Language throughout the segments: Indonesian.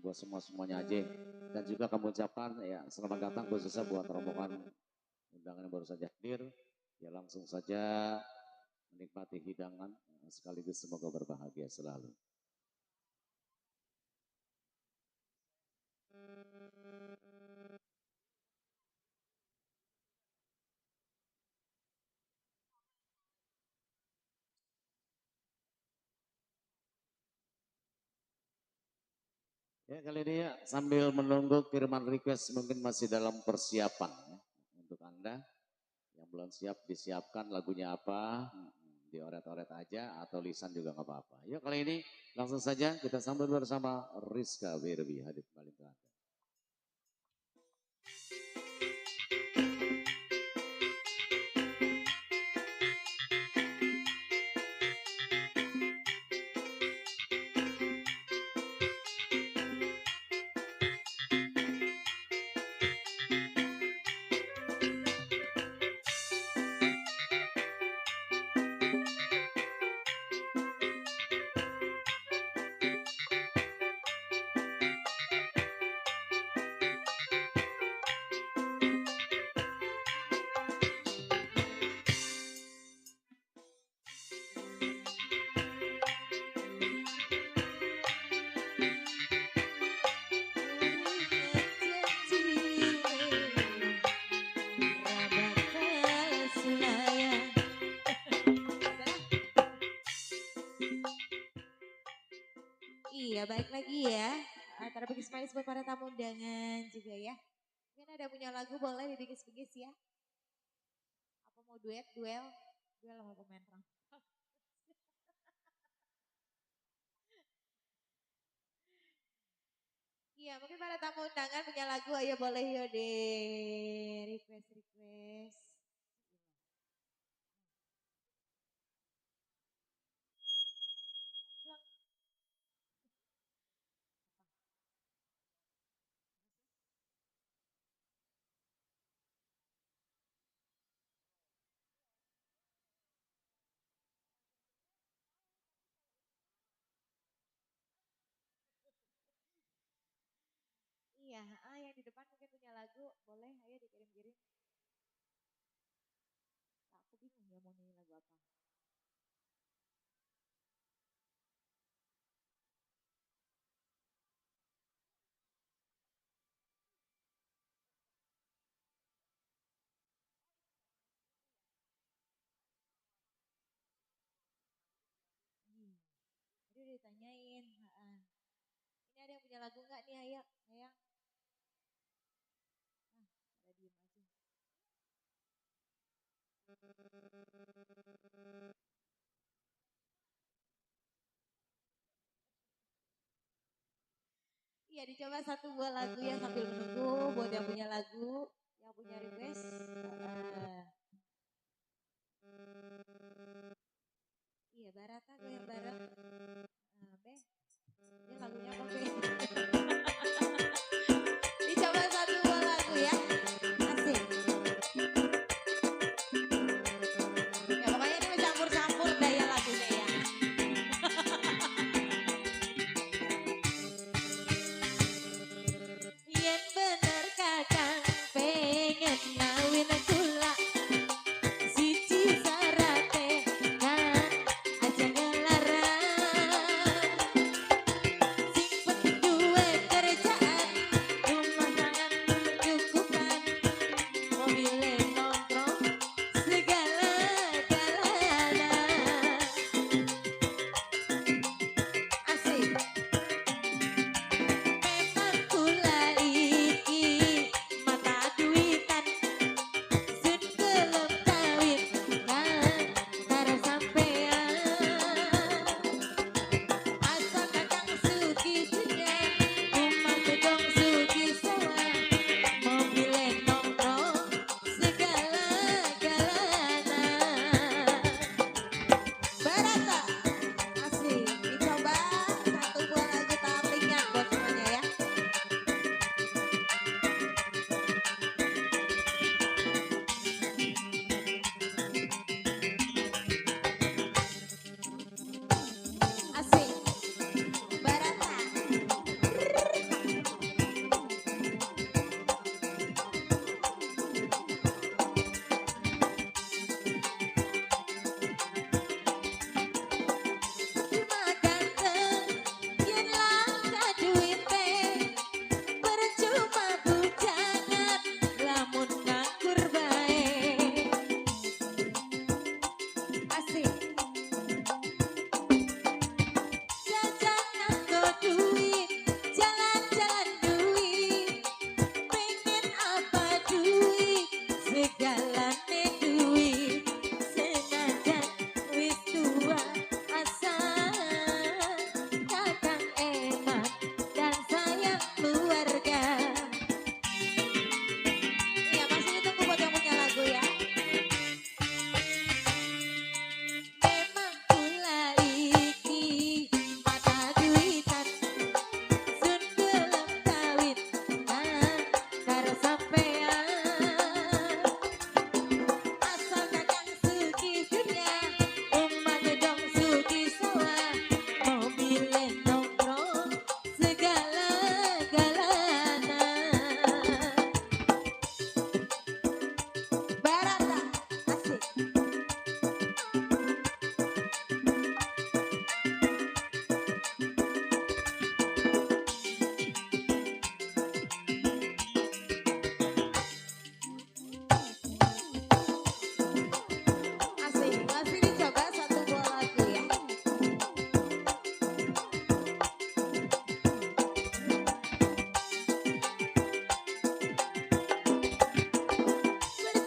buat semuanya aja. Dan juga kami ucapkan ya selamat datang khususnya buat rombongan undangan yang baru saja hadir. Ya langsung saja menikmati hidangan sekaligus semoga berbahagia selalu. Ya kali ini ya, sambil menunggu kiriman request mungkin masih dalam persiapan ya. Untuk Anda yang belum siap disiapkan lagunya apa, dioret-oret aja atau lisan juga nggak apa-apa. Yuk kali ini langsung saja kita sambut bersama Rizka Wirbi hadir kembali ke Anda. Iya, balik lagi ya. Terpikir manis buat para tamu undangan juga ya. Mungkin ada punya lagu boleh dibikis-bikis ya. Apa mau duet, duel? Duel sama pemain drum. Iya, mungkin para tamu undangan punya lagu, ayo boleh yuk deh. Request. Iya, yang di depan mungkin punya lagu, boleh ayo dikirim-kirim. Nah, aku bingung ya mau nyanyi lagu apa. Tadi udah ditanyain. Ini ada yang punya lagu nggak nih, ayo, ayo. Ada diem aja. Iya, dicoba satu buah lagu ya sambil menunggu buat yang punya lagu, yang punya request. Iya, Barata goyang bareng. Be, ini lagunya apa Be? Dicoba satu buah lagu ya. Asik. Ya pokoknya ini mencampur-campur daya lagunya ya. Yen bener kakang pengen ngawin kula. Siji sarate kan aja ngelarang. Sing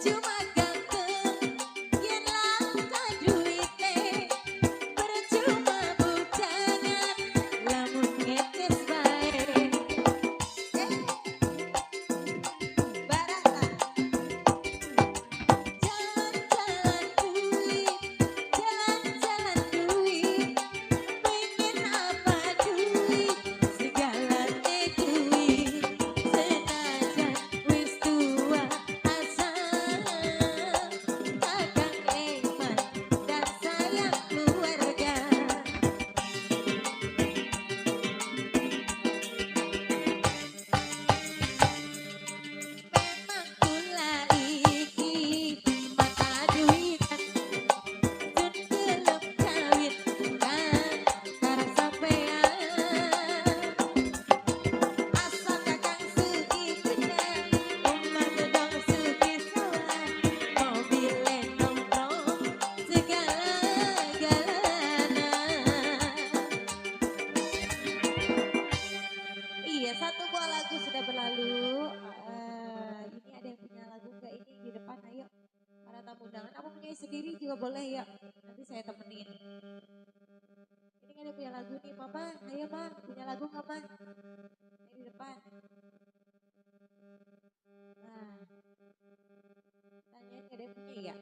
Percuma ganteng, yen langka duite. Percuma bujangan, lamun ngetes bae. Barata. Jalan-jalan duit, jalan-jalan duit. Pengen apa duit, segalanya duit. Senajan wis tua asal, kakang eman dan sayang keluarga. Memang kula iki mata duitan, sun gelem kawin kan karang sampean. Asal kakang sugih bener, omah gedong sugih sawan, mobile nongkrong segala-galana. Iya, satu buah lagu sudah berlalu. Ini ada yang punya lagu nggak ini di depan? Ayo, para tamu undangan. Aku punya sendiri juga boleh ya. Nanti saya temenin. Ini kan ada punya lagu nih, Mama. Ayo, Ma. Punya lagu nggak, Ma? Ini di depan. Nah, tanya nggak ada yang punya ya?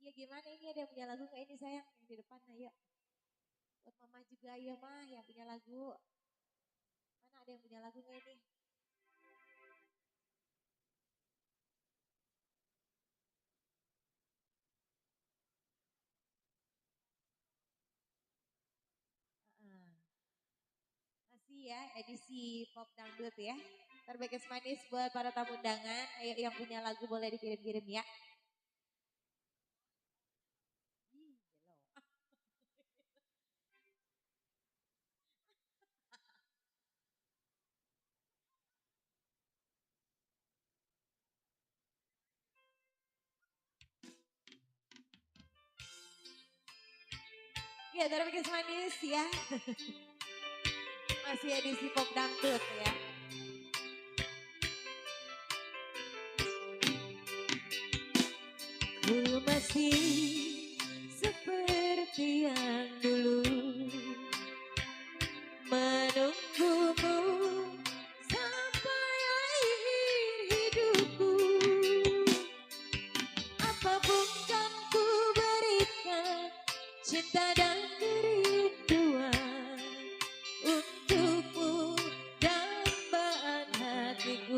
Iya gimana ini ada yang punya lagu nggak ini sayang yang di depan? Ayo. Buat Mama juga ya, Ma, yang punya lagu. Mana ada yang punya lagu nggak ini? Heeh. Masih ya edisi pop dangdut ya. Terbaik manis buat para tamu undangan. Ayo yang punya lagu boleh dikirim-kirim ya. Ih, gelo. Ya terbaik manis ya. Masih edisi pop dangdut ya. Ku masih seperti yang dulu menunggumu sampai akhir hidupku. Apapun kan ku berikan cinta dan kerinduan untukmu dambaan hatiku.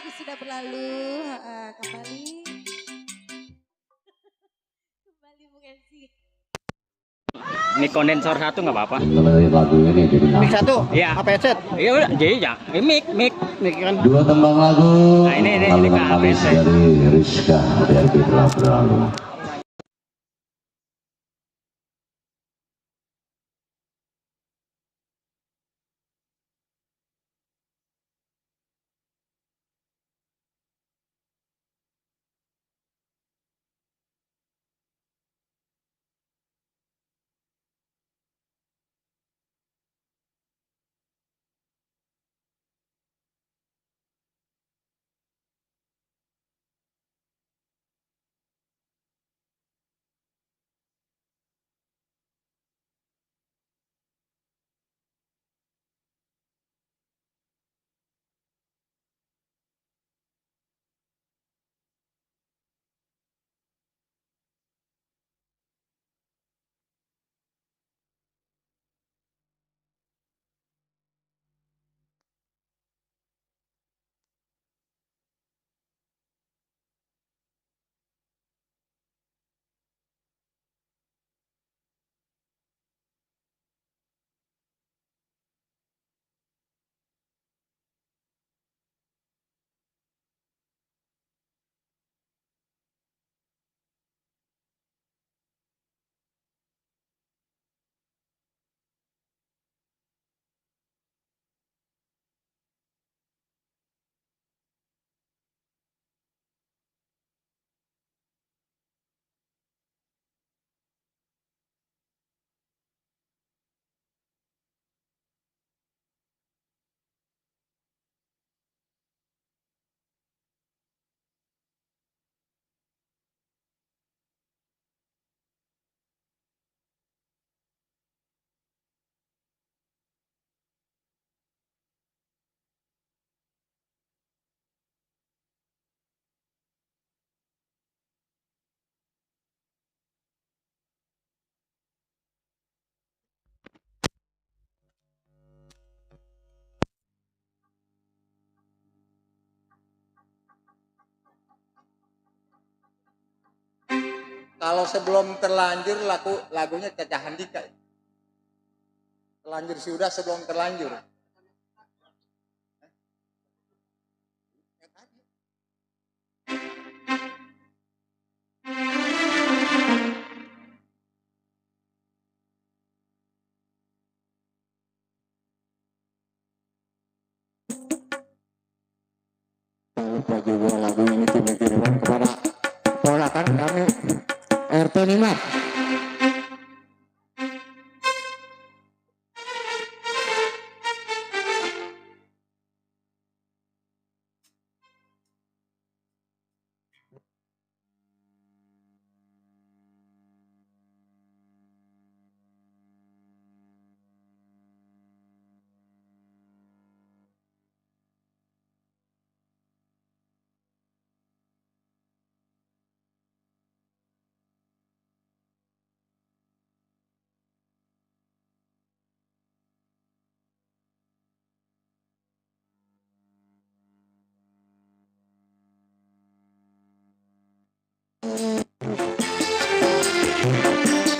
lagu sudah berlalu. Kembali. Kembali Bung MC. Mic kondensor satu nggak apa-apa. Mic satu? Iya. Apa headset? Iya udah, jadi ya. Mic kan. Dua tembang lagu. Nah, ini Malam habis dari Rizka DRB telah berlalu. Kalau sebelum terlanjur lagunya Caca Handika. Terlanjur sudah sebelum terlanjur. Lupa juga lagu ini kirim-kiriman kepada ponakan kami RT 5.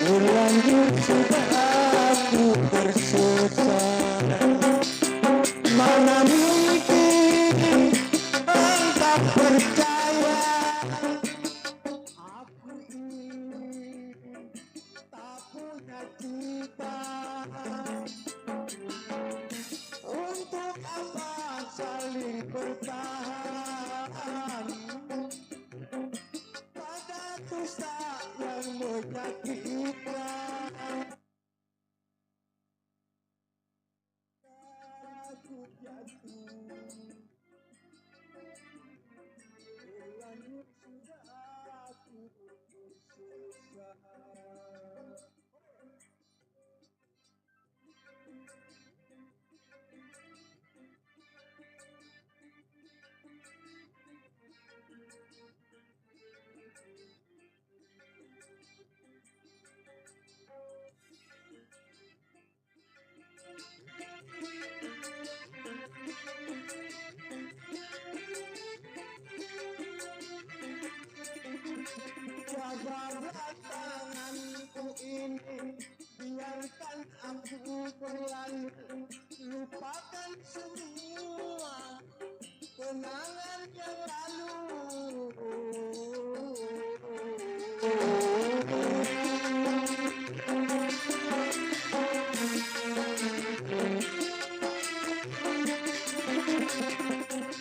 Terlanjur sudah aku bersusah, mana mungkin engkau percaya. Aku ini tak punya cita, untuk apa saling bertahan pada dusta yang menyakitkan. Aku jatuh Jabalah tanganku ini, biarkan aku berlalu, lupakan semua kenangan yang lalu.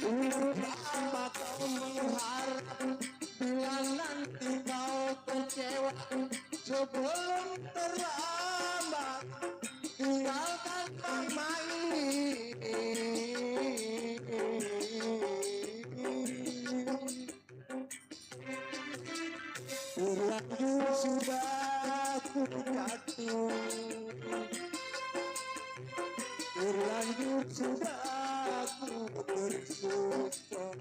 Untuk apa kau mengharap bila nanti kau kecewa, sebelum terlambat tinggalkan mama ini. Terlanjur sudah aku jatuh, terlanjur sudah aku bersusah.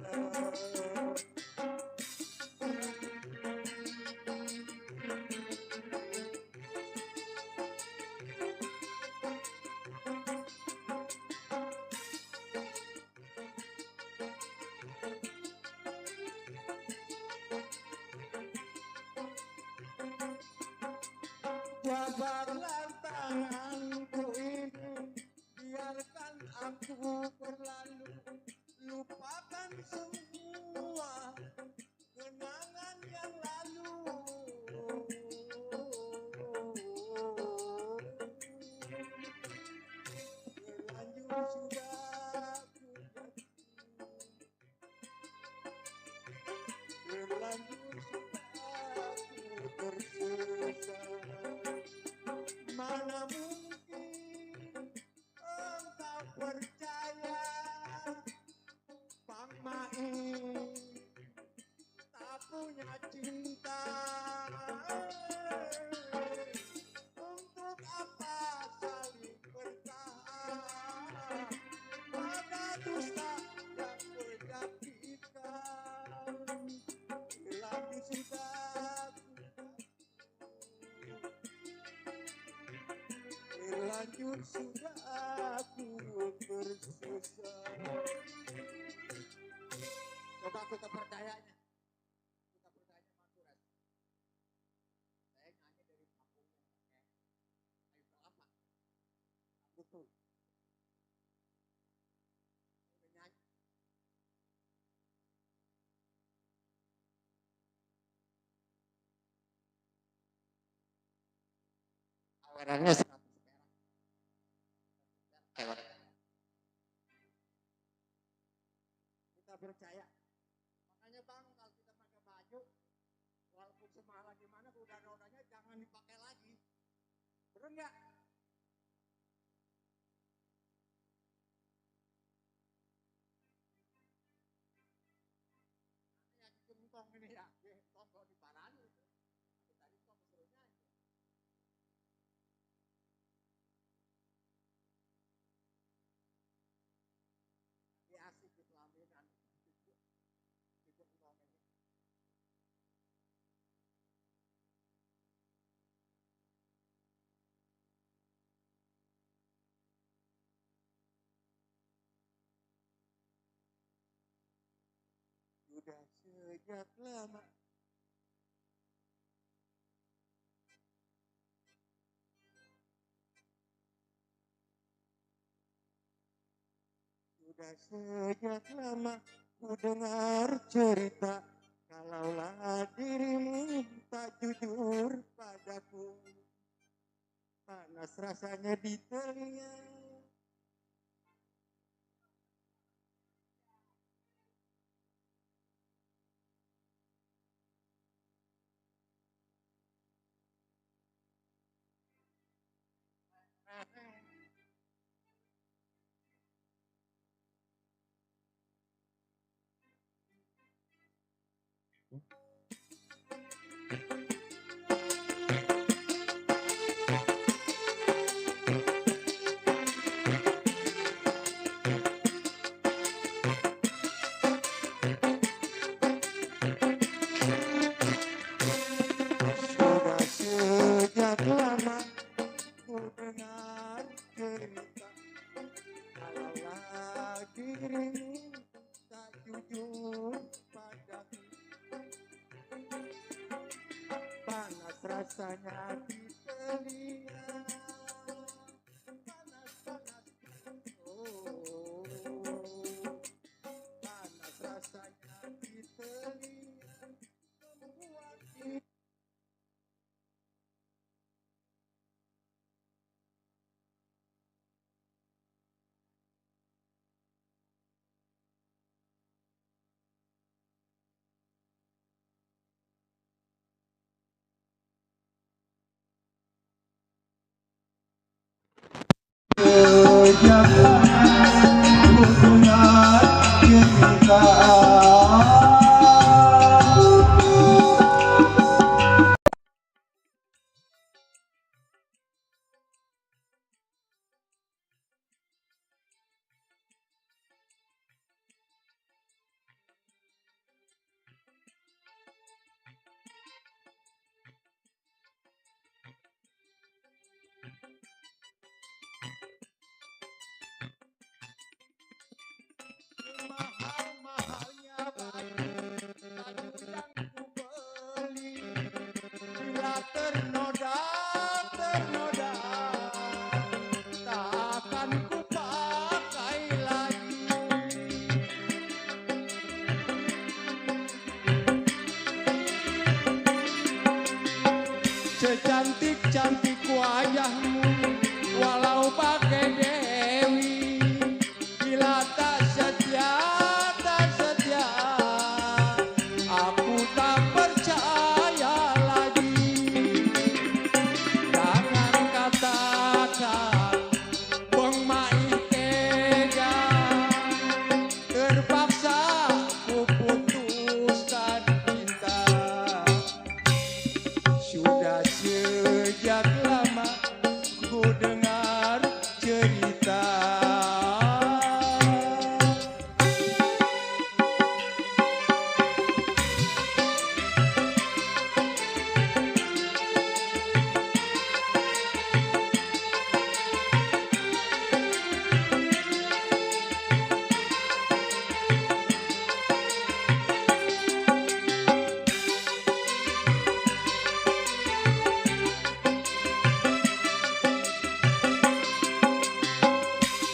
Jabarlah tanganku ini, biarkan aku berlalu, lupakan semua kenangan yang lalu. Terlanjur sudah aku jatuh, terlanjur sudah aku bersusah. Mana mungkin engkau percaya, Bang Mai tak punya cinta. Untuk apa saling bertahan pada dusta yang menyakitkan. Lagi sudah terlanjur sudah aku bersusah. Coba aku terpercayanya. Kita percayanya Mansuras. Saya nyanyi dari kampung yang pakai kayu kelapa. Betul. Udah nyanyi. Awarannya 100 perak. Kita percaya. Makanya Bang, kalau kita pakai baju, walaupun semalah gimana, roda-rodanya jangan dipakai lagi. Bener nggak? Ini yang gentong ini ya, gentong kalau diparani. Tapi tadi kok serunya aja. Ini asik di pelaminan. Di gentong ini. Sudah sejak lama sudah sejak lama ku dengar cerita, kalaulah dirimu tak jujur padaku, panas rasanya di telinga. rasanya di telinga. Panas, oh, panas rasanya di telinga, membuat kita mahal-mahalnya baju yang ku beli, bila ternoda tak akan ku pakai lagi. Secantik-cantik wajahmu walau pakai dewi, bila tak setia aku tak percaya lagi. Jangan katakan Bang Mai tega, terpaksa ku putuskan kita. Sudah sejak lama ku dengar cerita.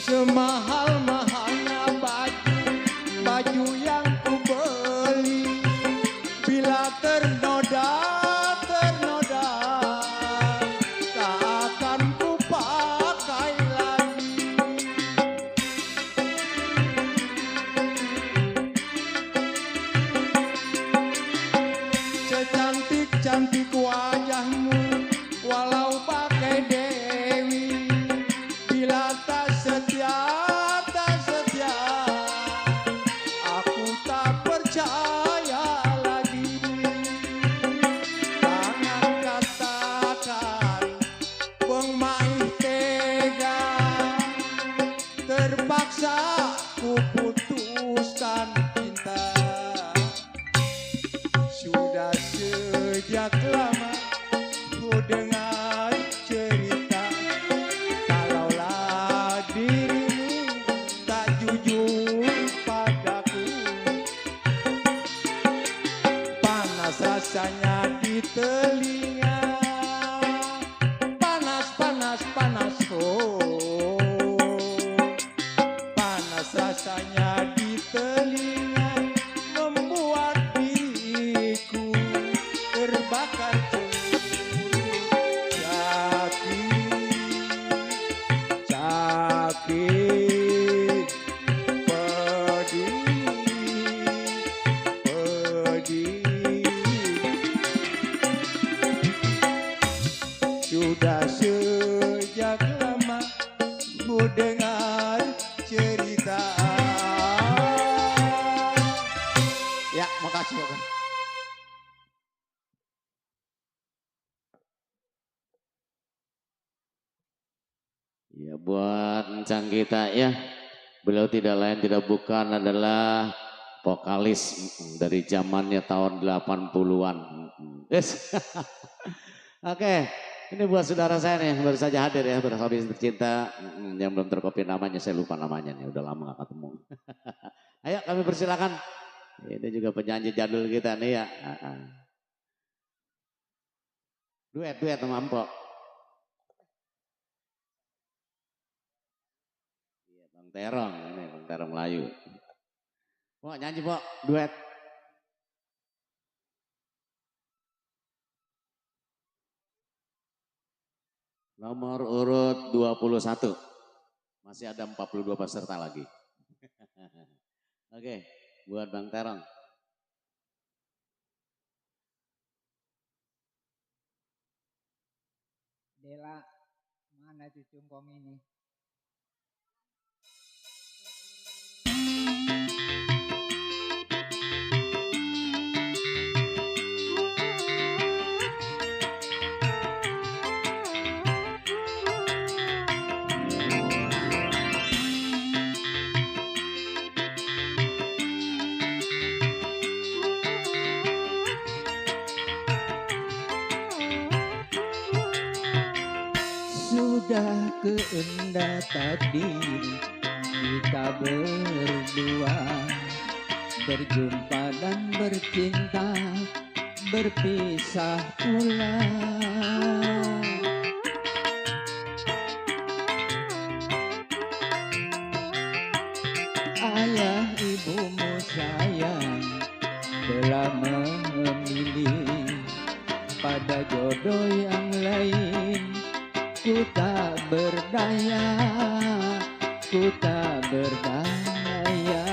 Semahal-mahalnya baju yang ku beli, bila ternoda tak akan ku pakai lagi. Secantik-cantik wajahmu walau pakai dewi, bila tak setia aku tak percaya lagi. Jangan katakan Bang Mai tega, terpaksa ku putuskan cinta. Sudah sejak lama ku dengar cerita, kalaulah dirimu tak jujur padaku, panas rasanya di telinga. Panas, oh, panas rasanya di telinga, membuat diriku terbakar cemburu. Sakit, pedih. Sudah sejak lama ku dengar cerita. Ya, makasih ya Bang. Ya buat encang kita ya, beliau tidak lain tidak bukan adalah vokalis dari zamannya tahun 80-an. Yes. Oke, ini buat saudara saya nih yang baru saja hadir ya, berhabis tercinta, yang belum terkopi namanya, saya lupa namanya nih, udah lama gak ketemu. Ayo kami persilakan, ini juga penyanyi jadul kita nih ya. Duet sama Empok. Iya, Bang Terong ini, Bang Terong Melayu. Pok nyanyi Pok, duet. Nomor urut 21. Masih ada 42 peserta lagi. Oke, buat Bang Terong. Dela, mana tuh cungkong ini? Sudah kehendak takdir kita berdua berjumpa dan bercinta, berpisah pula. Ayah ibumu sayang telah memilih pada jodoh yang lain. Ku tak berdaya, ku tak berdaya.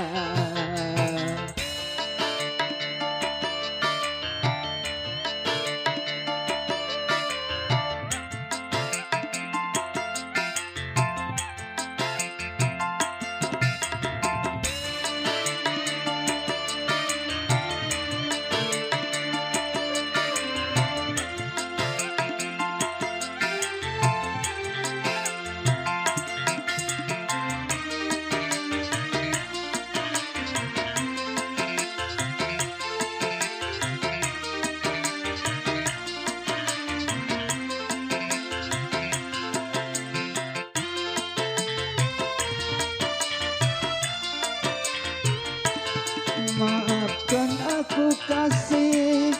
Maafkan aku kasih,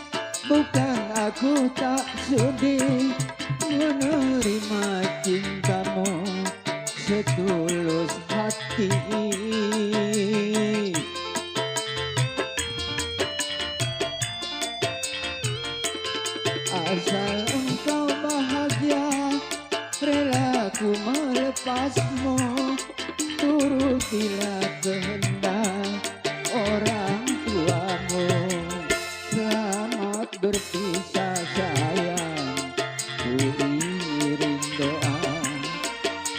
bukan aku tak sudi menerima cintamu setulus hati. Asal engkau bahagia, rela ku melepasmu, turutilah kehendak orang tuamu. Selamat berpisah sayang, ku iring doa,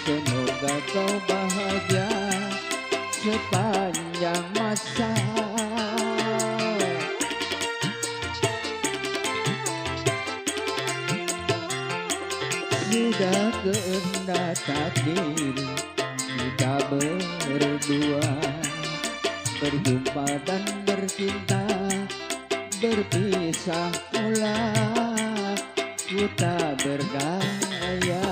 semoga kau bahagia sepanjang masa. Sudah kehendak takdir kita berdua berjumpa dan bercinta, berpisah pula. Ku tak berdaya.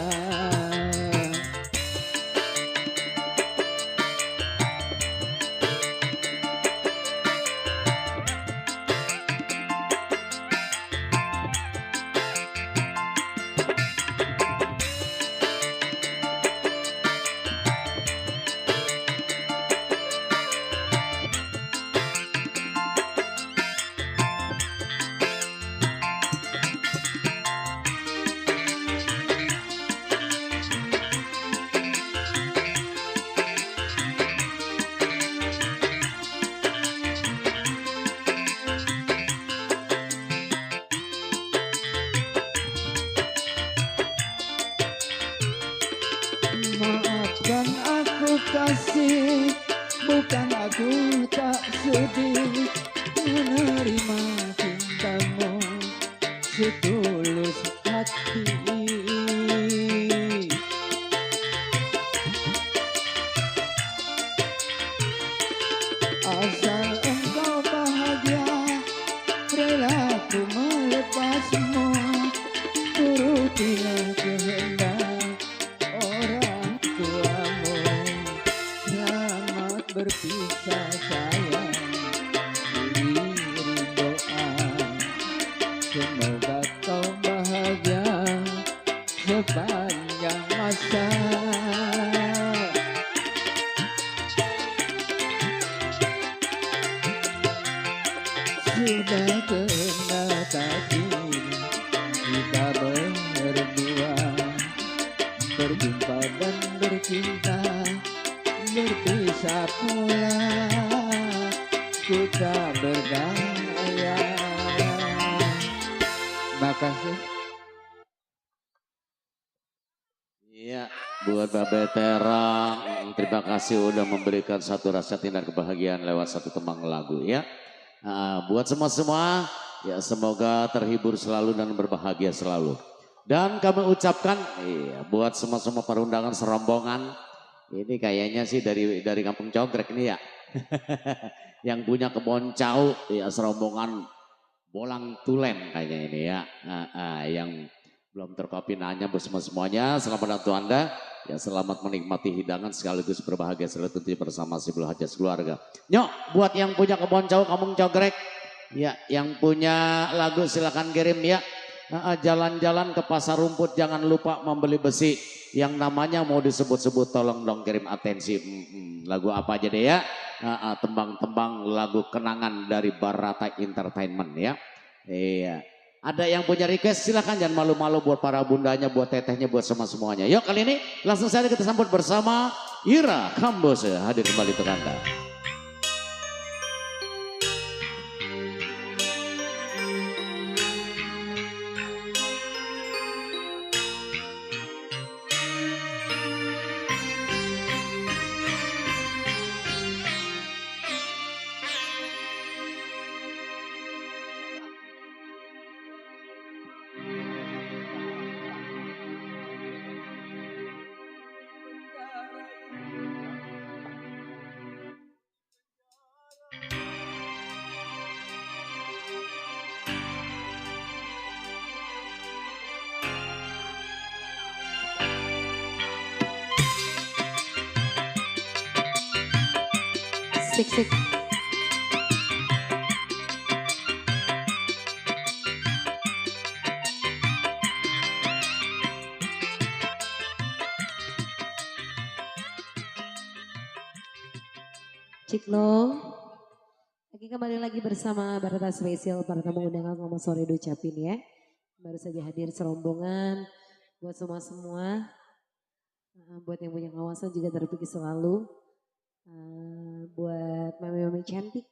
sudah kena takdir kita berdua berjumpa dan bercinta berpisah pula ku tak berdaya. Makasih. Iya, buat Babe Terang, terima kasih udah memberikan satu rasa tindak kebahagiaan lewat satu tembang lagu ya. Buat semua-semua, ya semoga terhibur selalu dan berbahagia selalu. Dan kami ucapkan, iya, buat semua-semua perundangan serombongan, ini kayaknya sih dari Kampung Cogrek ini ya. Yang punya kebon cau, ya serombongan Bolang Tulen kayaknya ini ya. Yang belum terkopi nanya buat semuanya, selamat datang Anda. Ya selamat menikmati hidangan sekaligus berbahagia selalu tentunya bersama si Bulu Hajat keluarga. Nyok, buat yang punya kebon cau Kampung Cogrek, ya yang punya lagu silakan kirim ya. Jalan-jalan ke pasar rumput jangan lupa membeli besi. Yang namanya mau disebut-sebut tolong dong kirim atensi. Lagu apa aja deh ya. Tembang-tembang lagu kenangan dari Barata Entertainment ya. Iya. Ada yang punya request silakan, jangan malu-malu buat para bundanya, buat tetehnya, buat semuanya. Yuk kali ini langsung saja kita sambut bersama Ira Kambose hadir kembali untuk Anda. Sik. Ciklo, oke kembali lagi bersama Barata Spesial para tamu undangan selamat sore diucapin ya. Baru saja hadir serombongan buat semua, buat yang punya kawasan juga terpikir selalu. Buat mami-mami cantik,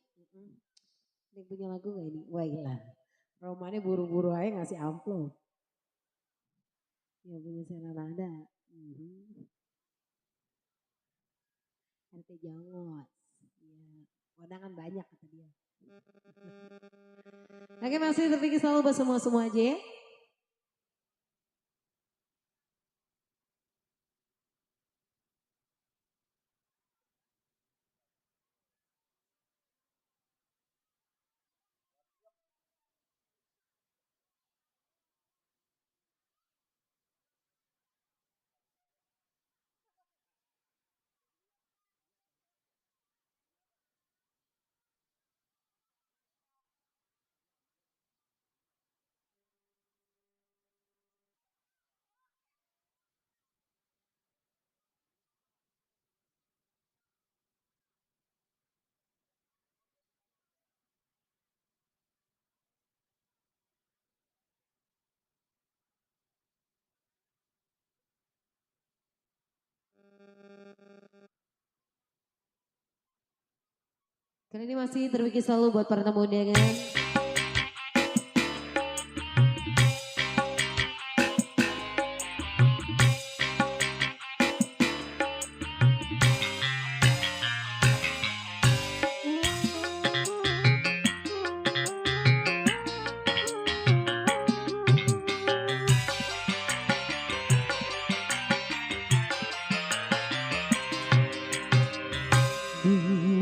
yang punya lagu gak ini? Wah gila, Romanya buru-buru aja ngasih amplop. Yang punya saya ada. RT Jangos. Ya, wadangan banyak kata dia. Oke masih terpikir selalu buat semua aja ya. Kali ini masih terpikir selalu buat para tamu undangan.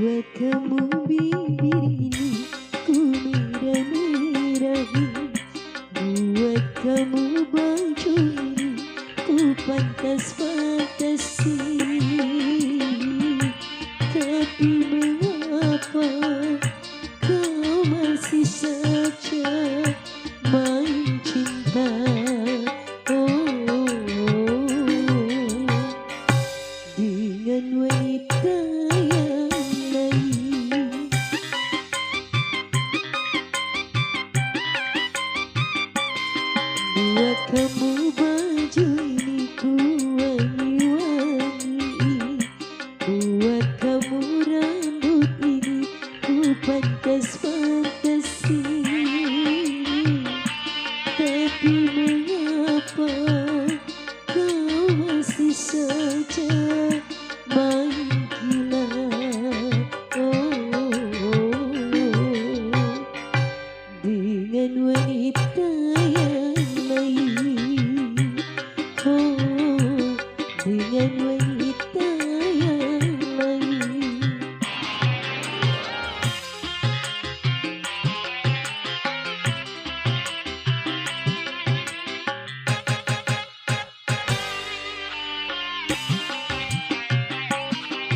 Buat kamu bibir ini ku merah-merahi, buat kamu baju ini ku pantas-pantasi. Tapi mengapa kau masih saja main cinta? Dengan wanita yang lain. kamu baju ini ku wangi-wangi, buat kamu rambut ini ku pantas-pantasi. Tapi mengapa kau masih saja main gila? Dengan wanita yang lain, dengan wanita yang lain.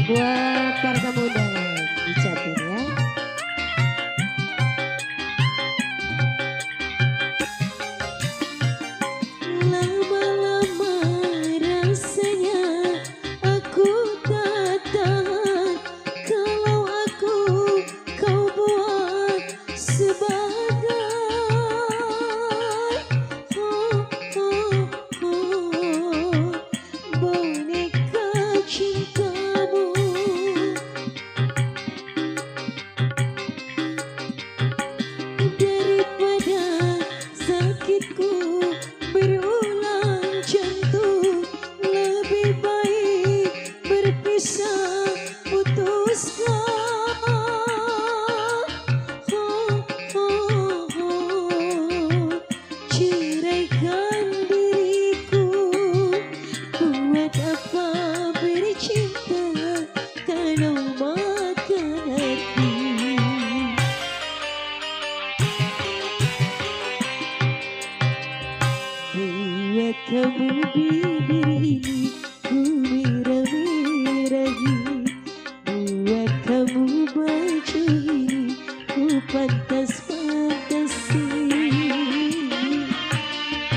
Buat para tamu undangan dicatin ya. Lama-lama rasanya aku tak tahan kalau aku kau buat sebagai boneka cintamu. Daripada sakitku berulang jantung, lebih baik berpisah, putuskan. Ceraikan diriku, buat apa bercinta kalau makan hati. Buat kamu bibir ini ku merah-merahi, buat kamu baju ini ku pantas-pantasi.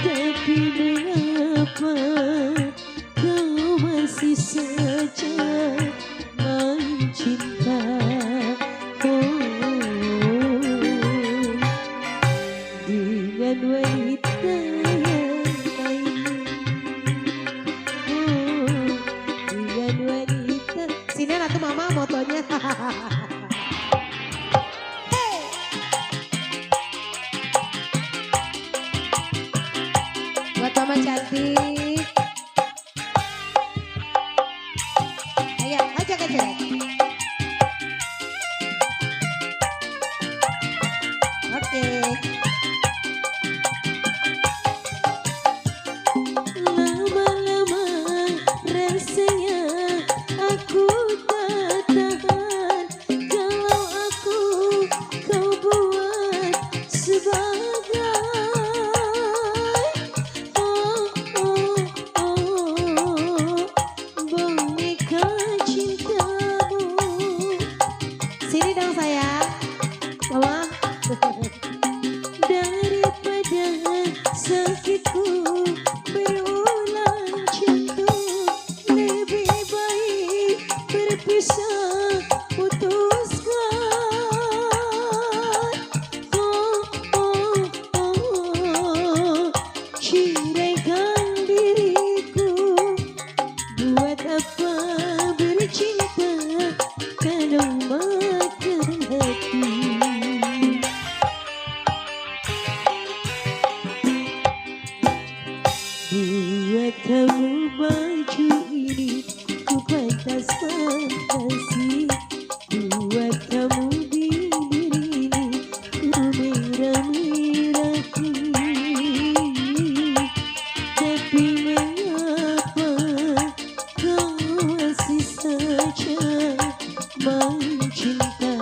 Tapi mengapa kau masih saja main cinta? Dengan wanita yang lain, dengan wanita. Sini ratu mama motonya. Hey. Buat mama cantik. Ayo, ajak aja. Oke. Lama-lama rasanya aku tak tahan kalau aku kau buat sebagai boneka cintamu. Sini dong sayang, mama. Daripada sakitku berulang jantung, lebih baik berpisah, putuskan. Ceraikan diriku, buat apa bercinta kalau makan hati. Buat kamu baju ini ku pantas-pantasi, buat kamu bibir ini ku merah-merahi. Tapi mengapa kau masih saja main cinta?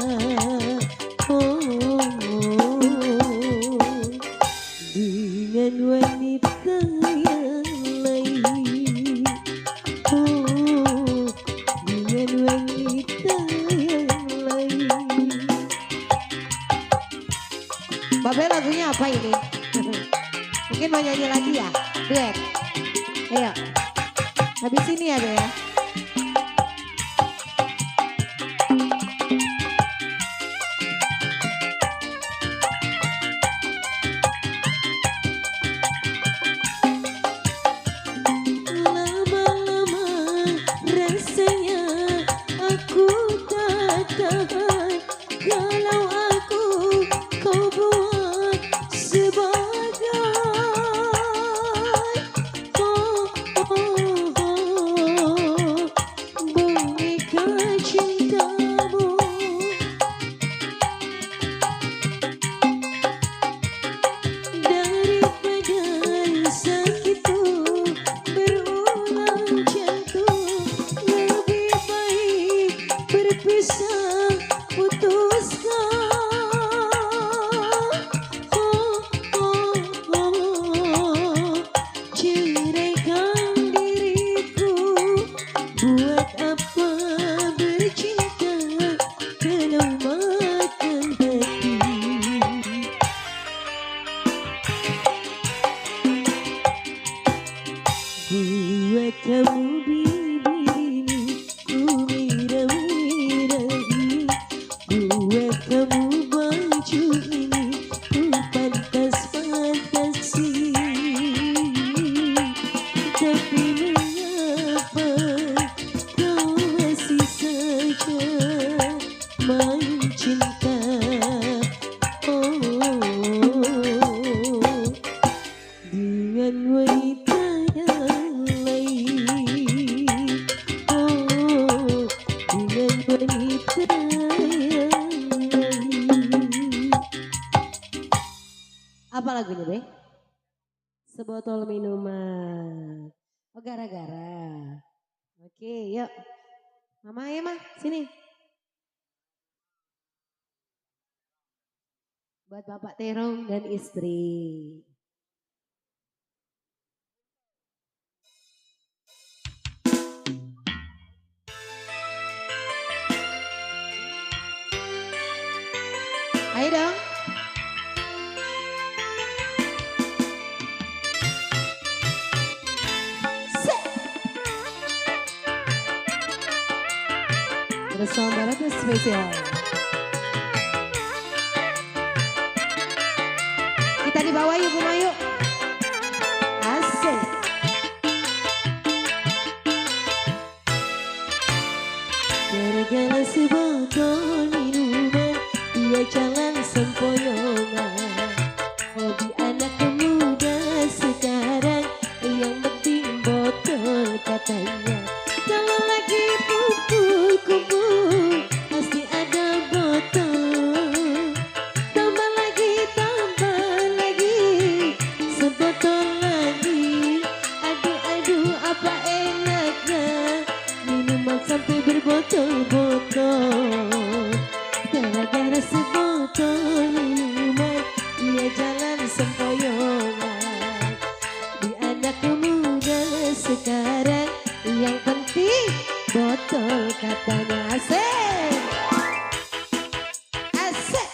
Dengan wanita yang lain, dengan wanita yang lain. Babe lagunya apa ini? Mungkin mau nyanyi lagi ya, duet. Ayo, habis ini ya Be ya. Apa lagunya, Be? Sebotol minuman. Oh, gara-gara. Oke, yuk. Mama ya, Mah, sini. Buat Bapak Terong dan istri. Ayo dong. Bersama Baratnya spesial. Kita di bawah yuk, Buma yuk. Asik. Gara-gara sebotol minuman, dia jalan sempoyongan. Hobi anak muda sekarang, yang penting botol katanya. Kalau lagi kumpul-kumpul, pasti ada botol. Tambah lagi, sebotol lagi. Aduh, apa enaknya, minuman sampai berbotol-botol. Gara-gara sebotol minuman, dia jalan sempoyongan. Di anak muda sekarang, yang penting botol katanya. Asik. Asik.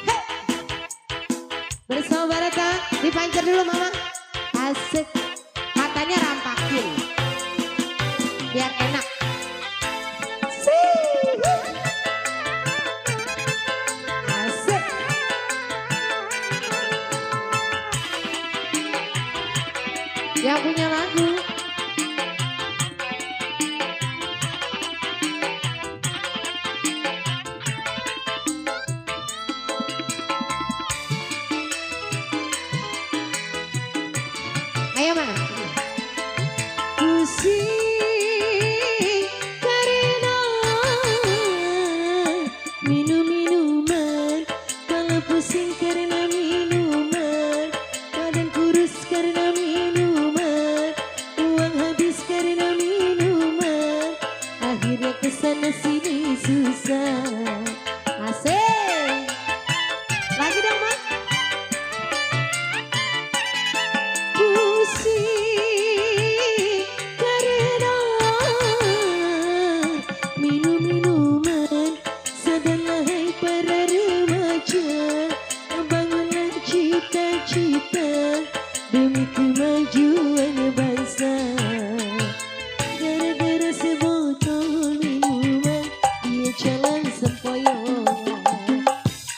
Hey. Bersama Barata, dipancar dulu Mama. Asik. Katanya rampakin. Biar enak. Asik. Yang punya lagu. Ayo Ma. Pusing karena minum-minuman. Kalau pusing karena minuman, badan kurus karena minuman, uang habis karena minuman, akhirnya kesana sini susah. Asik. Lagi dong Ma. Pusing karena minum-minuman, sadarlah para remaja, bangunlah cita-cita demi kemajuan bangsa. Gara-gara sebotol minuman, dia jalan sempoyongan.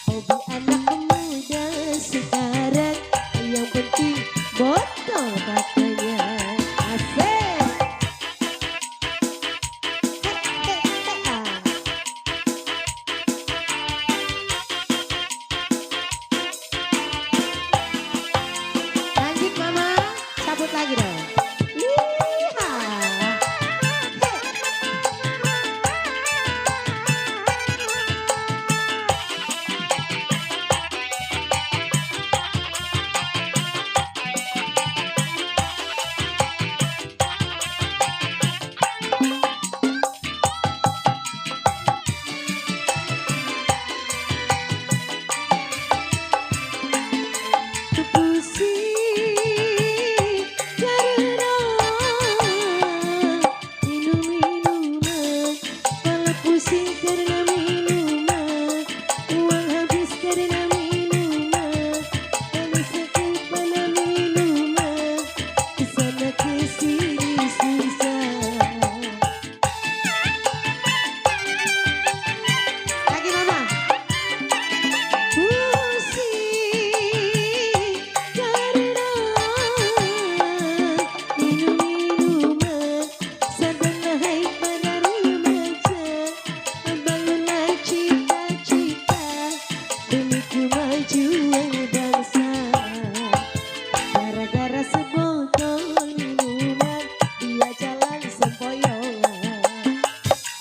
Hobi anak muda sekarang, yang penting botol katanya. Asik. Lanjut Mama, cabut lagi dong. Yeeha. Pusing karena minum-minuman, kalau pusing karena minuman, uang habis karena minuman, kalau sakit pada minuman, kesana kesini susah. Lagi Mama. Pusing karena minum-minuman, sadarlah para remaja, bangunlah cita-cita demi kemajuan bangsa. Gara-gara sebotol minuman, dia jalan sempoyongan.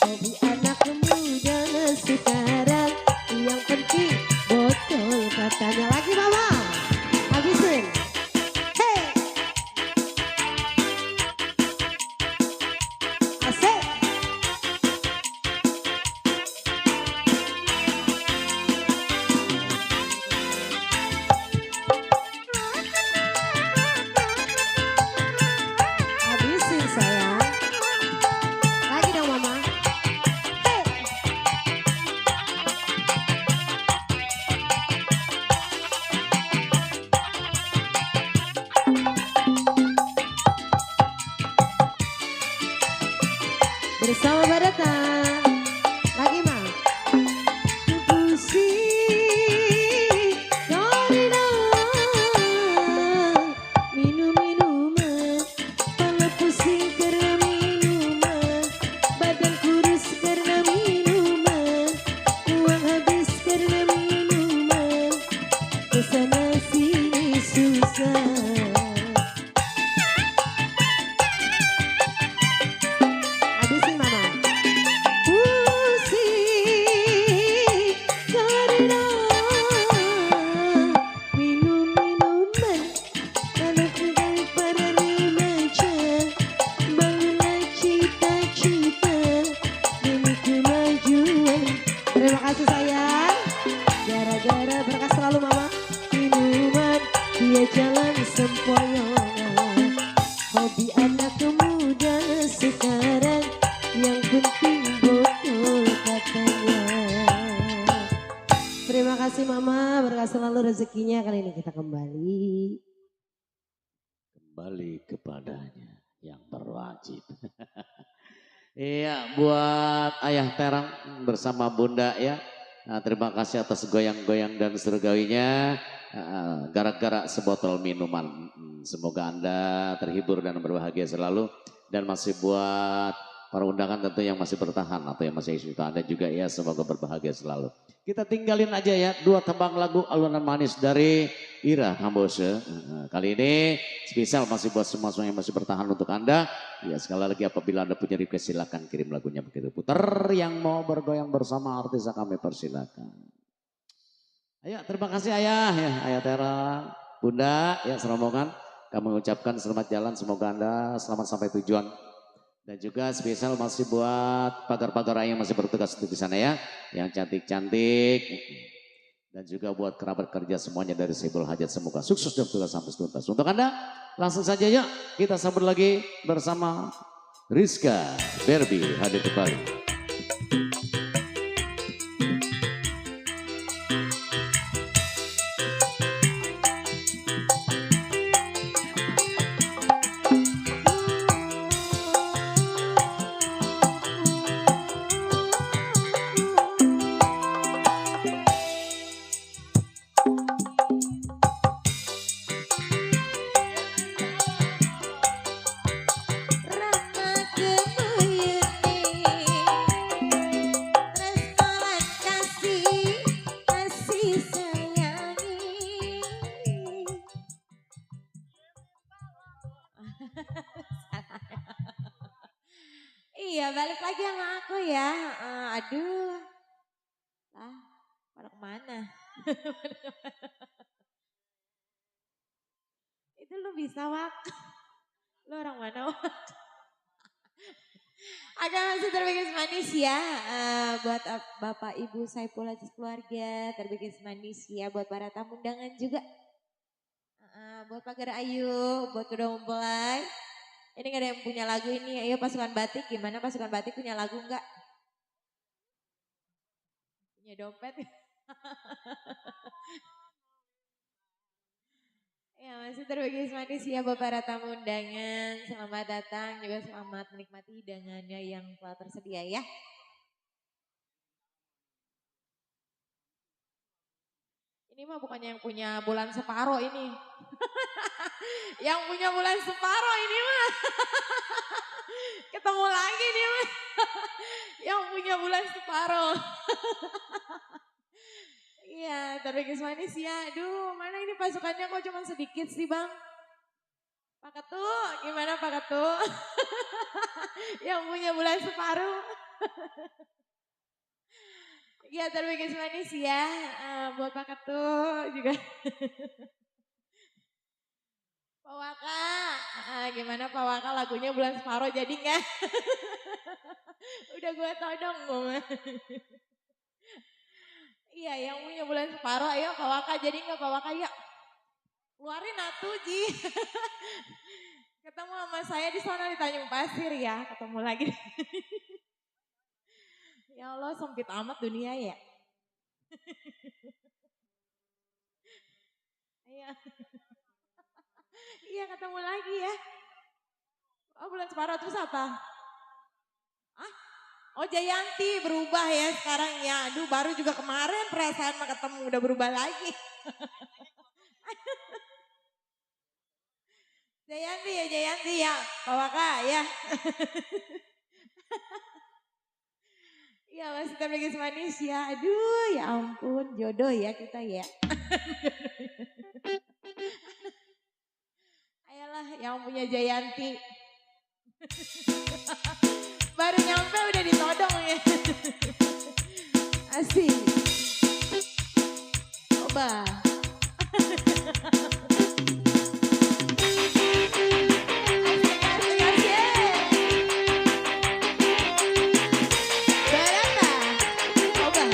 Hobi anak muda sekarang, yang penting botol katanya. Lagi Mama. kesana sini susah. Habisin mama. Pusing karena minum-minuman, kalau sedang pada remaja, bangunlah cita-cita demi kemajuan. Terima kasih sayang. Gara-gara berkah selalu mama. Minuman dia jalan sempoyongan. Hobi anak muda sekarang yang penting botol katanya. Terima kasih mama, berkah selalu rezekinya. Kali ini kita kembali Kepadanya yang berwajib. Iya, buat Ayah Terang bersama Bunda ya. Nah, terima kasih atas goyang-goyang dan surgawinya. Gara-gara sebotol minuman. Semoga Anda terhibur dan berbahagia selalu. Dan masih buat para undangan tentu yang masih bertahan atau yang masih isi Anda juga ya, semoga berbahagia selalu. Kita tinggalin aja ya 2 tembang lagu alunan manis dari Ira Hambose. Kali ini spesial masih buat semua yang masih bertahan untuk Anda. Ya sekali lagi apabila Anda punya request silakan kirim lagunya begitu putar. Yang mau bergoyang bersama artis kami persilakan. Ayo terima kasih Ayah ya, Ayah Terang, Bunda ya serombongan. Kami mengucapkan selamat jalan, semoga Anda selamat sampai tujuan. Dan juga spesial masih buat pagar-pagar yang masih bertugas di sana ya. Yang cantik-cantik. Dan juga buat kerabat kerja semuanya dari Sebul Hajat. Semoga sukses dan tugas sampai tuntas. Untuk Anda langsung saja yuk kita sambut lagi bersama Rizka Berbi hadir kembali. Iya, balik lagi sama aku ya. Aduh. Lah, pada kemana? Itu lu bisa, Wak. Lu orang mana, Wak? Agak masih terbikis manis ya. Buat Bapak Ibu Saiful Aziz keluarga, terbikis manis ya. Buat para tamu undangan juga. Buat Pagar Ayu, buat kedua mempelai. Ini gak ada yang punya lagu ini, ayo pasukan batik, gimana pasukan batik punya lagu enggak? Punya dompet? Ya masih terbagi manis ya buat para tamu undangan, selamat datang, juga selamat menikmati hidangannya yang telah tersedia ya. Ini mah bukannya yang punya bulan separuh ini. Yang punya bulan separuh ini mah. Ketemu lagi nih mah. Yang punya bulan separuh. Iya, terbikis manis ya. Aduh, mana ini pasukannya kok cuma sedikit sih bang? Pak Ketua, gimana Pak Ketua? Yang punya bulan separuh. Iya, terbikis manis ya. Buat Pak Ketua juga. Pak Waka, gimana Pak Waka lagunya bulan separuh jadi nggak? Udah gue todong gue. Iya yang punya bulan separuh, ayo Pak Waka jadi nggak Pak Waka yuk. Keluarin atuh Ji. Ketemu sama saya di sana di Tanjung Pasir ya, ketemu lagi. Ya Allah sempit amat dunia ya. Iya. Iya ketemu lagi ya. Oh bulan separuh terus apa? Ah? Oh Jayanti berubah ya sekarang ya. Aduh baru juga kemarin perasaan mah ketemu udah berubah lagi. Jayanti ya. Pak Waka ya. Iya masih terbagi manis ya. Aduh ya ampun jodoh ya kita ya. Ayolah yang punya Jayanti. Baru nyampe udah ditodong ya. Asik. Coba. Asik, asik, asik. Barata. Coba.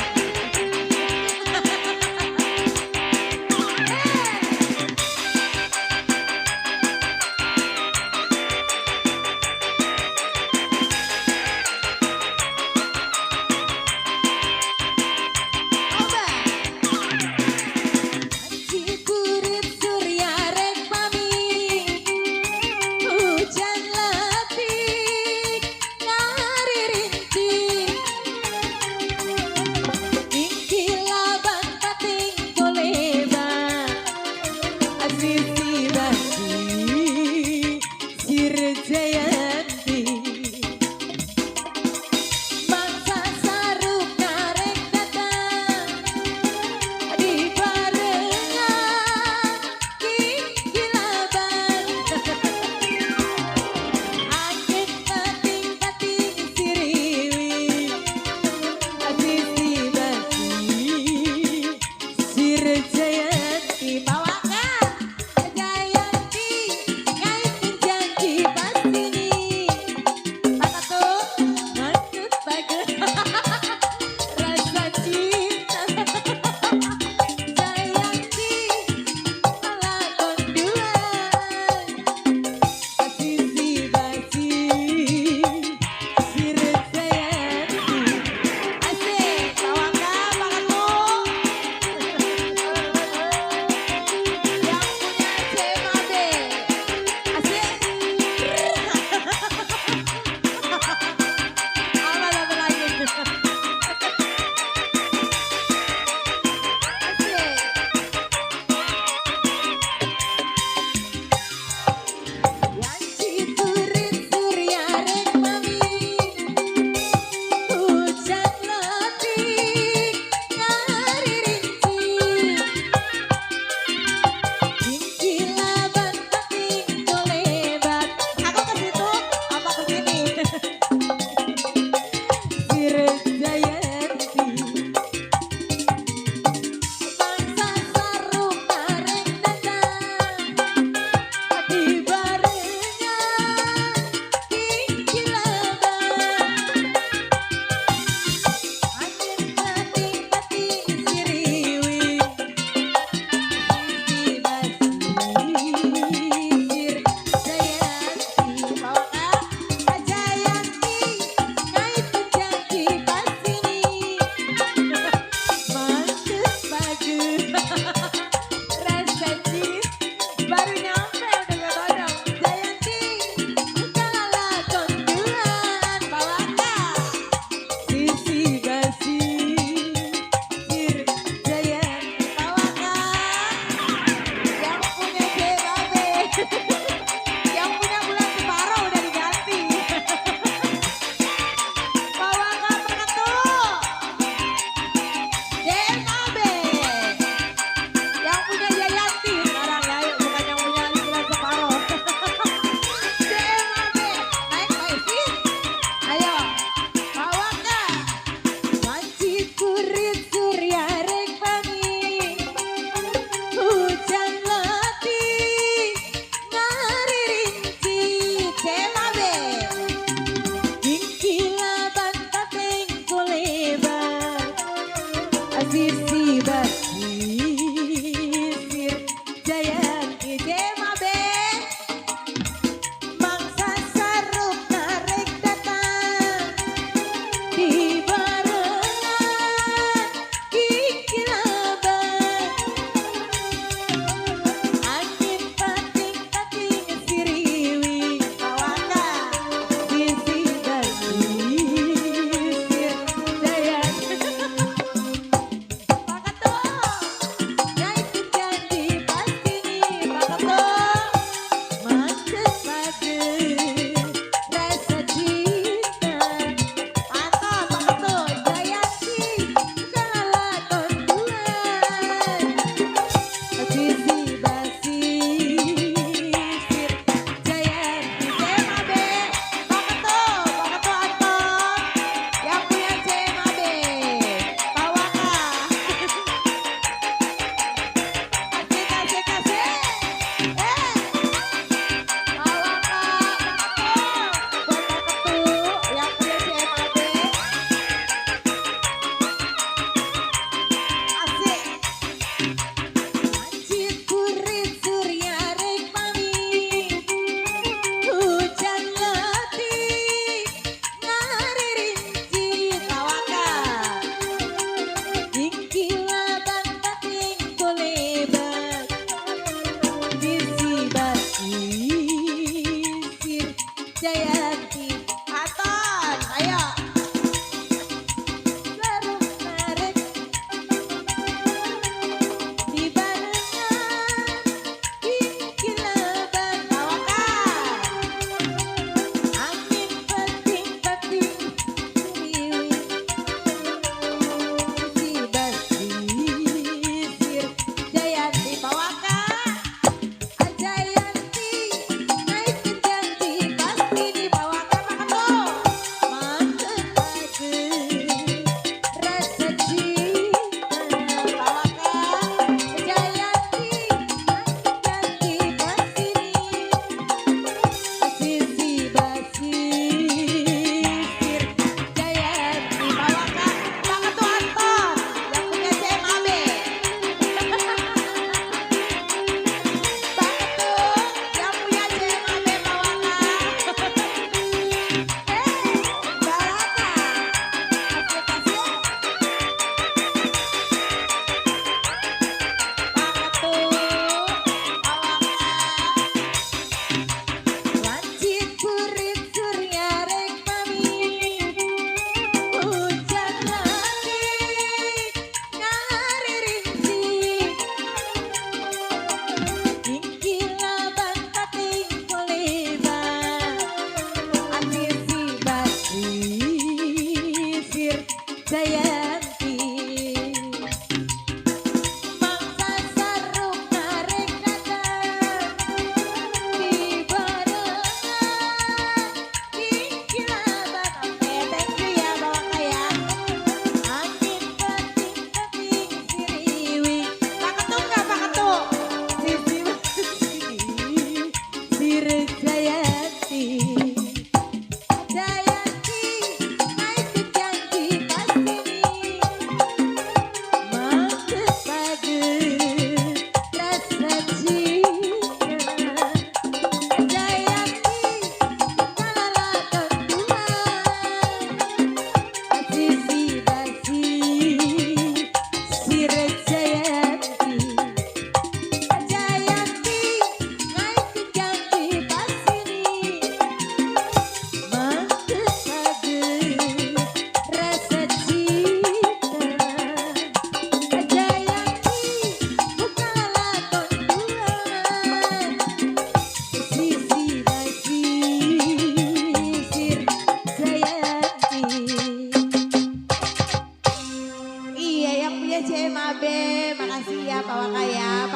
Coba.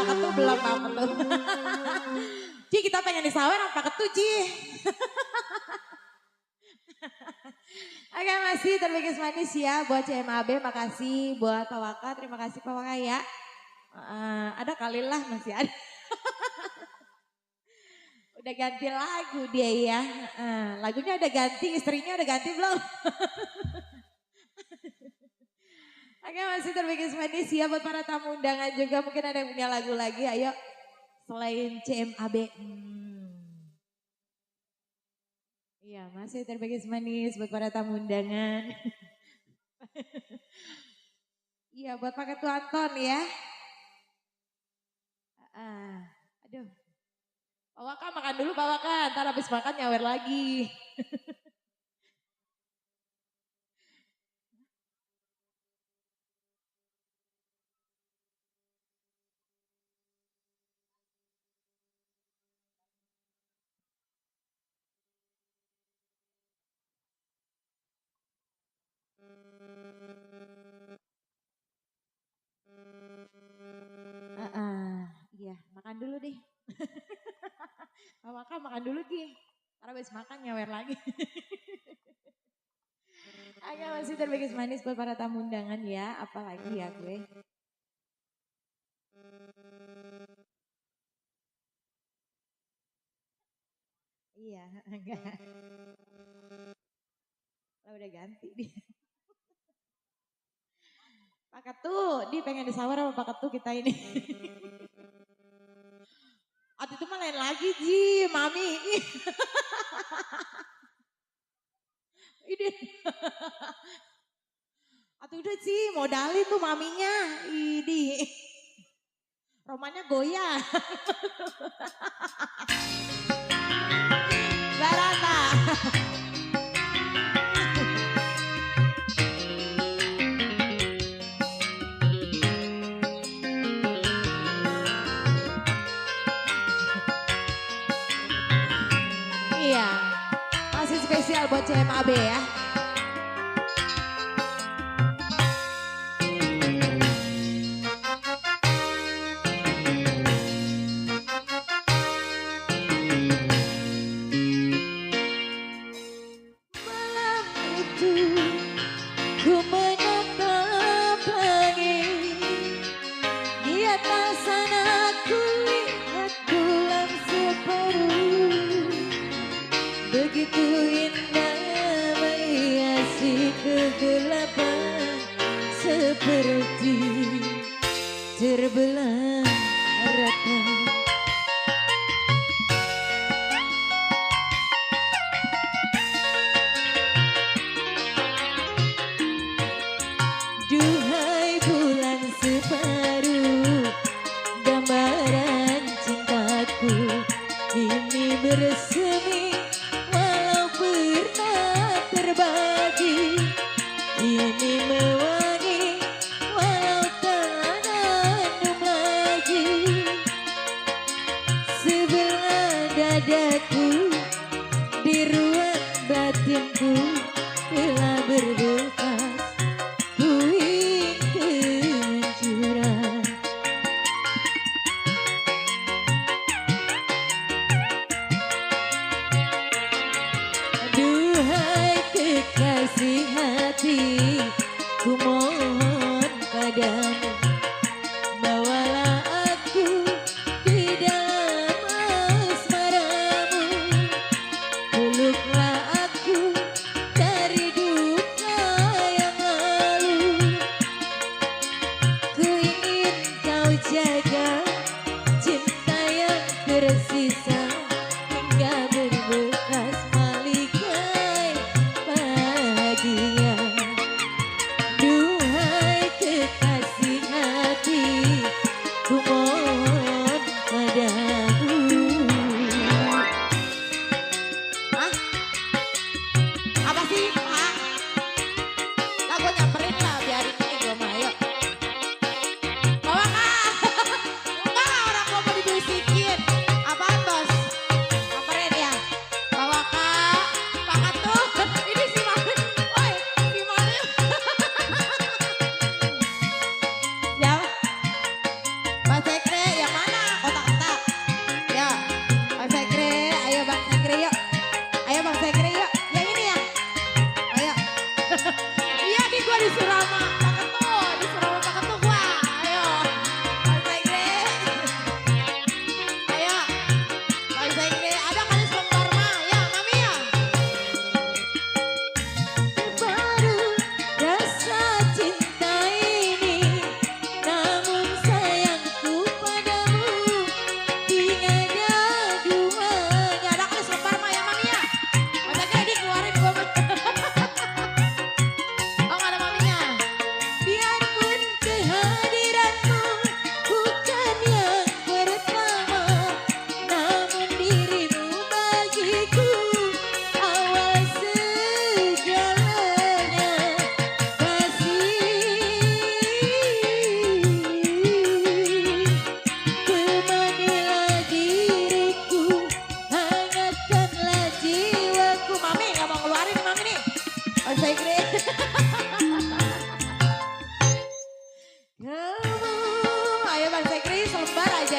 Ketu belum Pak Ketu. Ci kita pengen disawer apa Ketu Ci. Oke masih terbagi manis ya buat CMAB, makasih buat Pak Waka, terima kasih Pak Waka ya. Ada kali lah masih ada. Udah ganti lagu dia ya. Lagunya udah ganti, istrinya udah ganti belum? Oke masih terbagi manis ya buat para tamu undangan juga. Mungkin ada yang punya lagu lagi, ayo. Selain CMAB. Iya masih terbagi manis buat para tamu undangan. Iya buat Pak Ketua Anton ya. Aduh. Pak Waka makan dulu Pak Waka, ntar habis makan nyawer lagi. Iya makan dulu deh. Pak Waka makan dulu deh. Ntar habis makan nyawer lagi. Oke masih terbagi manis buat para tamu undangan ya. Apalagi ya gue. Iya enggak. Lah udah ganti dia. Pak Ketu, dia pengen disawar sama Pak Ketu kita ini. Waktu itu mah lain lagi Ji, Mami. Ini. Atau udah sih modalin tuh maminya. Ini. Romannya goyah. Barata. Iya. Masih spesial buat CMAB ya. Ku menatap langit, di atas sana ku lihat bulan separuh, begitu indah menghiasi kegelapan, seperti terbelah rata. Duhai bulan separuh, gambaran cintaku ini bersemi walau pernah terbagi, ini mewangi walau tak ada lagi.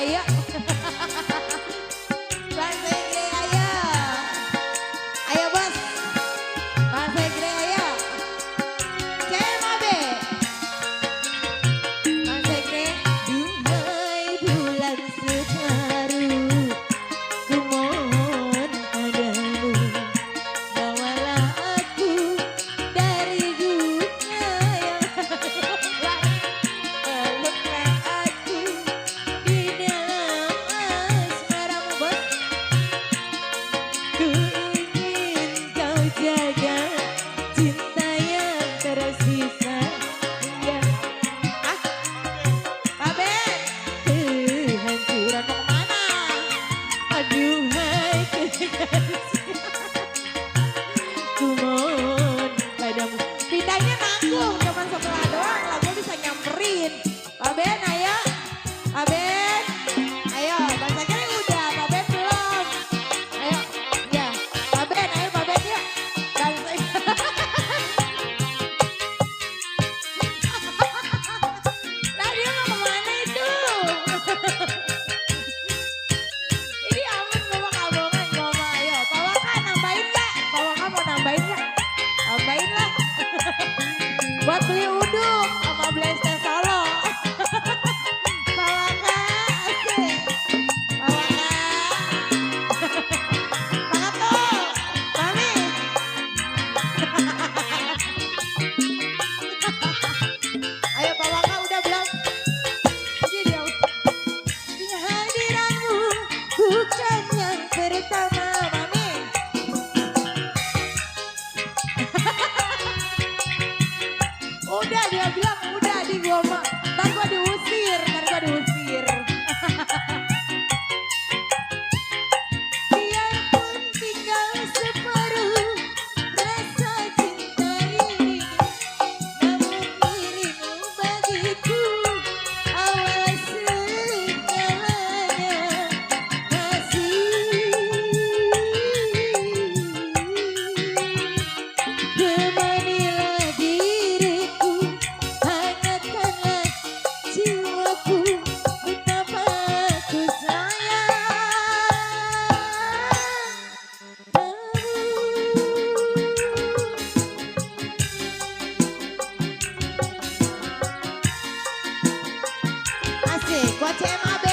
yuk. Bang Segre ayo. Ayo bos. Bang Segre ayo. CMAB. Bang Segre. Duhai bulan separuh, kumohon padamu, bawalah aku dari dunia yang peluklah aku di dalam asmaramu bos. Ku ingin kau jaga cinta yang tersisa hingga Pak Ben. kehancuran. Mau kemana? Aduhai kekasih, ku mohon padamu. Pindahnya nanggung, cuman setelah doang lagu bisa nyamperin. Pak Ben ayo. Pak Ben. Ayo, Bang Segre udah, Pak Ben belum. Ayo, ya. Pak Ben, ayo Pak Ben yuk. Bang Segre. Lah dia mau kemana itu? Ini aman bawa kabongan, bawa ayo. Pak Waka nambahin gak? Pak Waka mau nambahin gak? Tambahin lah. Buat beli uduk sama blaster solo. Pak Waka, asik. Pak Waka. Pak tuh, Mami. Ayo Pak Waka udah belum? Ini dia. Kehadiranmu bukan yang pertama, Mami. Udah dia bilang udah di gua mah. Ntar gua diusir, ntar gua diusir. Biarpun tinggal separuh rasa cinta ini, namun dirimu bagiku awal segalanya. Kasih temanilah diriku, hangatkanlah jiwaku, betapa ku sayang Asik, buat CMAB.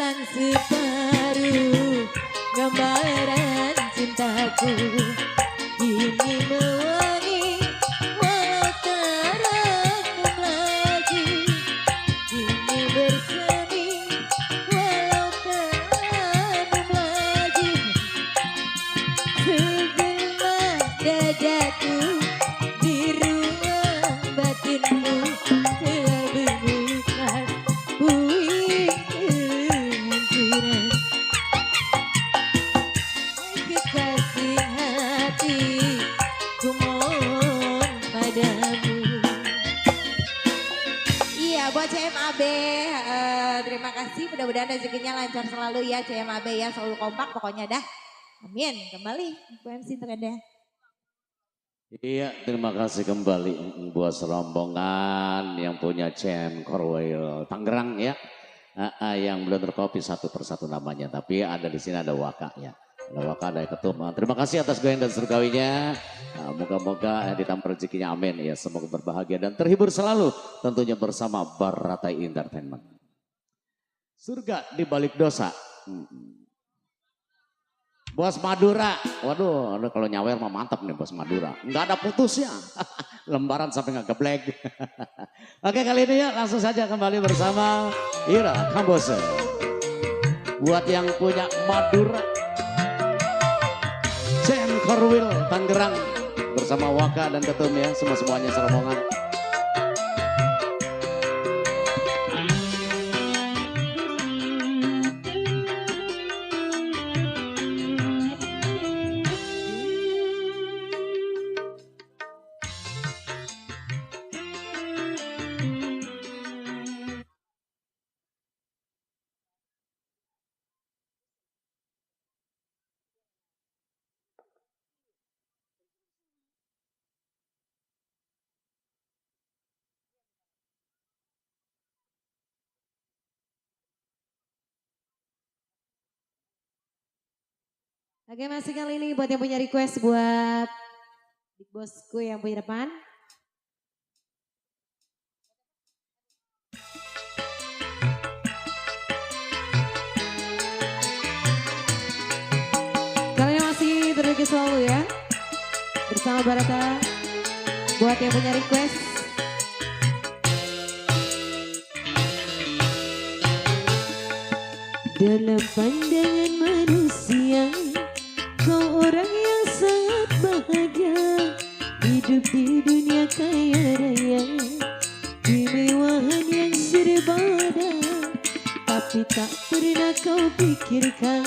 bulan separuh, gambaran cintaku ini mewangi walau terendam lagi, ini bersemi walau terendam lagi. Segelah dadaku di ruang batinku telah berbukas puing kehancuran. Kekasih hati, ku mohon padamu. Iya, buat CMAB. Terima kasih. Mudah-mudahan rezekinya lancar selalu ya CMAB ya. Selalu kompak pokoknya dah. Amin. Kembali Bu MC terendah. Iya, terima kasih kembali buat rombongan yang punya CM Korwil Tangerang ya. Yang belum terkopi satu persatu namanya, tapi ada di sini ada Waka ya. Ada Waka, ada Ketum. Terima kasih atas goyang dan surgawinya. Moga-moga ditambah rezekinya, amin ya. Semoga berbahagia dan terhibur selalu tentunya bersama Baratai Entertainment. Surga di balik dosa. Bos Madura, waduh, kalau nyawer mah mantap nih Bos Madura. Nggak ada putusnya, lembaran sampai nggak geblek. Oke, kali ini ya langsung saja kembali bersama Ira Kambose. Buat yang punya Madura, CM Korwil Tangerang bersama Waka dan Ketum ya, semuanya serombongan. Oke, masih kali ini buat yang punya request buat Big Bosku yang punya depan. Kalian masih terlagi selalu ya. Bersama Barata. Buat yang punya request. Dalam pandangan manusia, kau orang yang sangat bahagia. Hidup di dunia kaya raya, kemewahan yang serba ada. Tapi tak pernah kau pikirkan,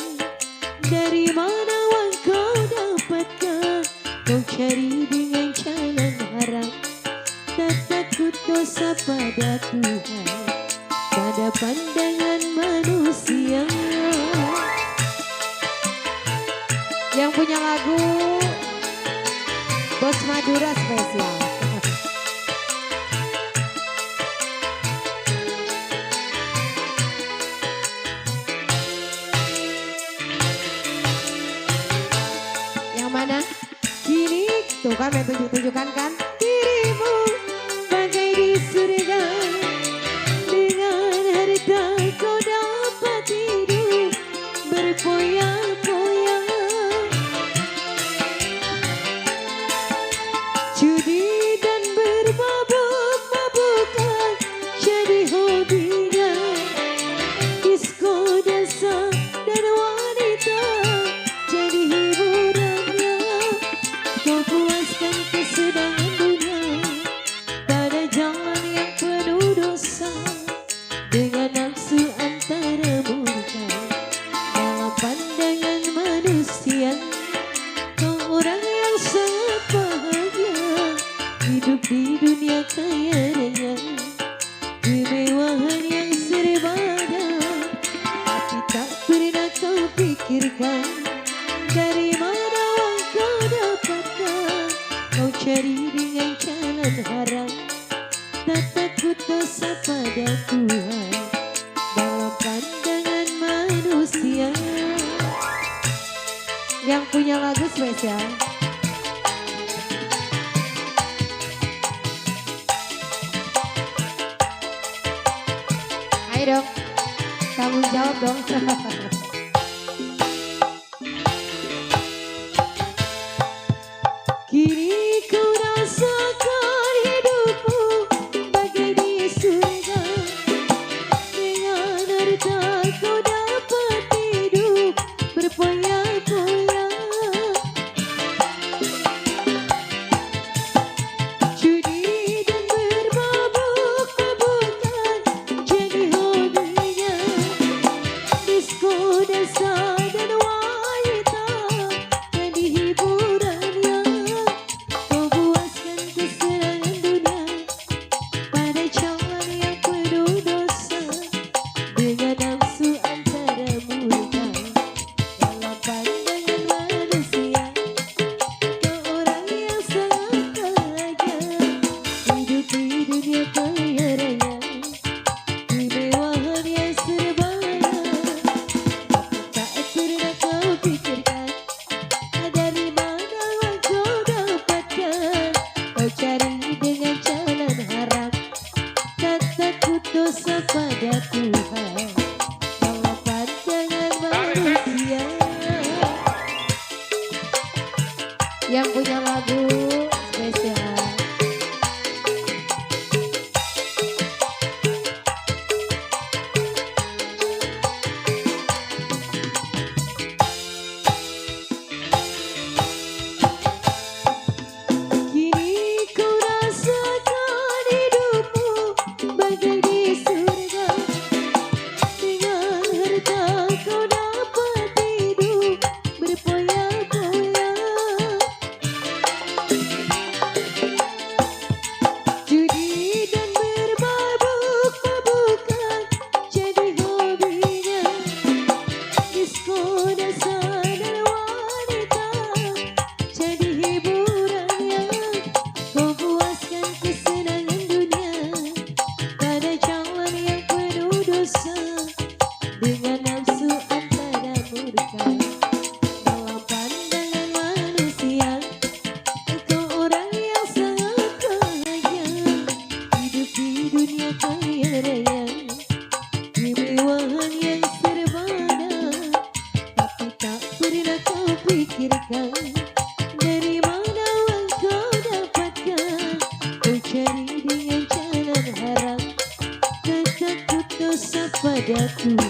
dari mana uang kau dapatkan. Kau cari dengan jalan haram, tak takut dosa pada Tuhan. Pada pandangan manusia. Yang punya lagu Bos Madura spesial. Yang mana? Kini tuh kan main tunjuk-tunjukkan kan dirimu bagai di surga. Kau dapat hidup berpoya-poya. Judi dan bermabuk-mabukan jadi hobinya. Disko, dansa dan wanita jadi hiburannya. Kau puaskan kesenangan dunia pada jalan yang penuh dosa. Dengan nafsu antara murka. Dalam pandangan manusia, kau orang yang sangat bahagia. Hidup di dunia kaya raya, kemewahan yang serba ada. Tapi tak pernah kau pikirkan, dari mana uang kau dapatkan. Kau cari dengan jalan haram, tak takut dosa pada Tuhan. Dalam pandangan manusia. Yang punya lagu spesial. Ayo dong, tanggung jawab dong. Kini ku rasakan hidupmu bagai di surga. Dengan harta kau dapat hidup berpoya-poya. Judi dan bermabuk-mabukan jadi hobinya. Disko, dansa dan wanita jadi hiburannya. Kau puaskan kesenangan dunia pada jalan yang penuh dosa. Dengan nafsu antara murka. Dalam pandangan manusia, kau orang yang sangat bahagia. Hidup di dunia kaya raya, kemewahan yang serba ada. Tak pernah kau pikirkan, dari mana uang kau dapatkan. Kau cari dengan jalan haram, tak takut dosa pada Tuhan. Dalam pandangan manusia. Yang punya lagu spesial. Kini ku rasakan ada Tuhan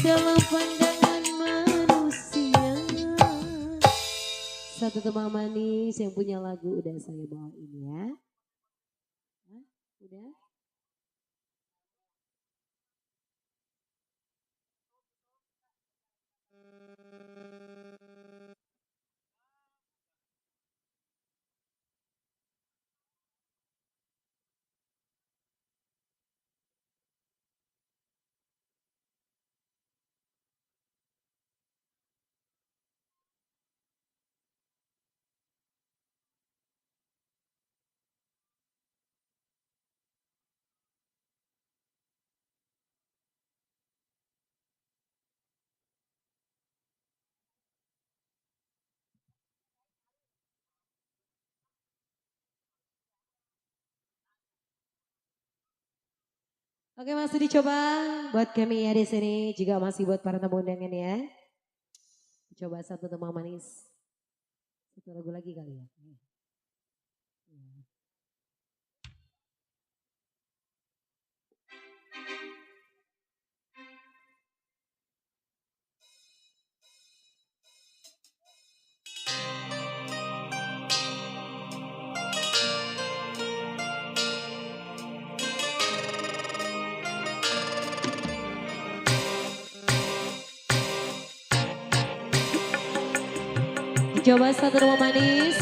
dalam pandangan manusia. Satu teman manis yang punya lagu udah saya bawain ya. Hah? Udah? Oke, masih dicoba buat kami ya di sini, juga masih buat para tamu undangan ya. Coba satu teman manis. Satu lagu lagi kali ya. Coba satu rumah manis.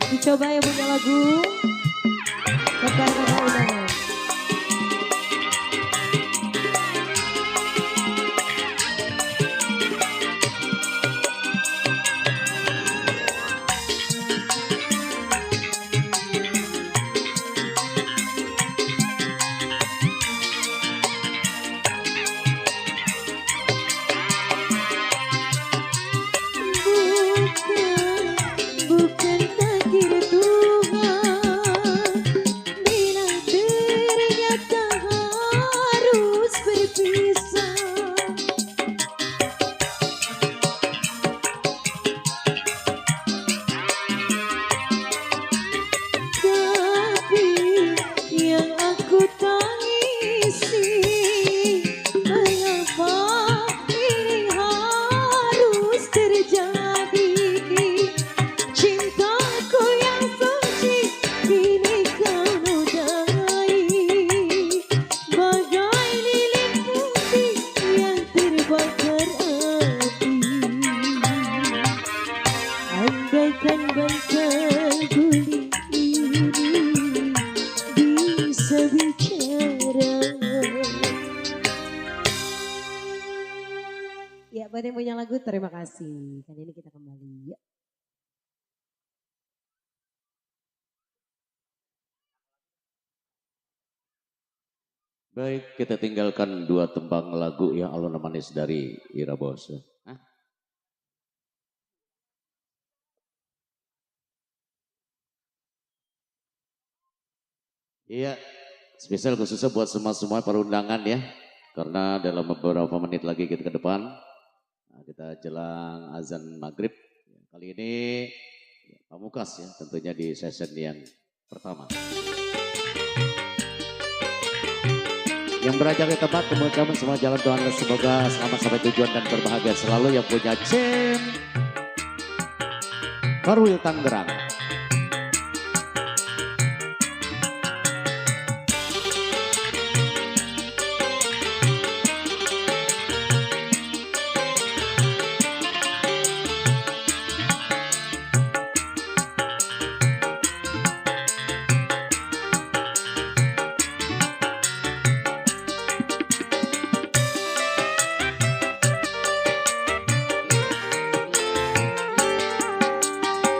Dicoba yang punya lagu. Buat para tamu undangan. Bukan takdir Tuhan bila ternyata harus berpisah. Tapi yang aku tangisi, mengapa ini harus terjadi? Cintaku yang suci kini kau nodai, bagai lilin putih yang terbakar api. Andaikan bantal guling ini bisa bicara. Ya, buat yang punya lagu terima kasih. Kali ini kita kembali. Ya. Baik, kita tinggalkan dua tembang lagu ya, Aluna Manis dari Ira Bos. Hah? Iya, spesial khususnya buat semua para undangan ya. Karena dalam beberapa menit lagi kita ke depan, nah, kita jelang azan maghrib. Kali ini ya, Pamungkas ya, tentunya di session yang pertama. Yang berada di tempat, teman-teman semua jalan Tuhan, semoga selamat sampai tujuan dan berbahagia selalu. Yang punya Cem Karwil Tangerang.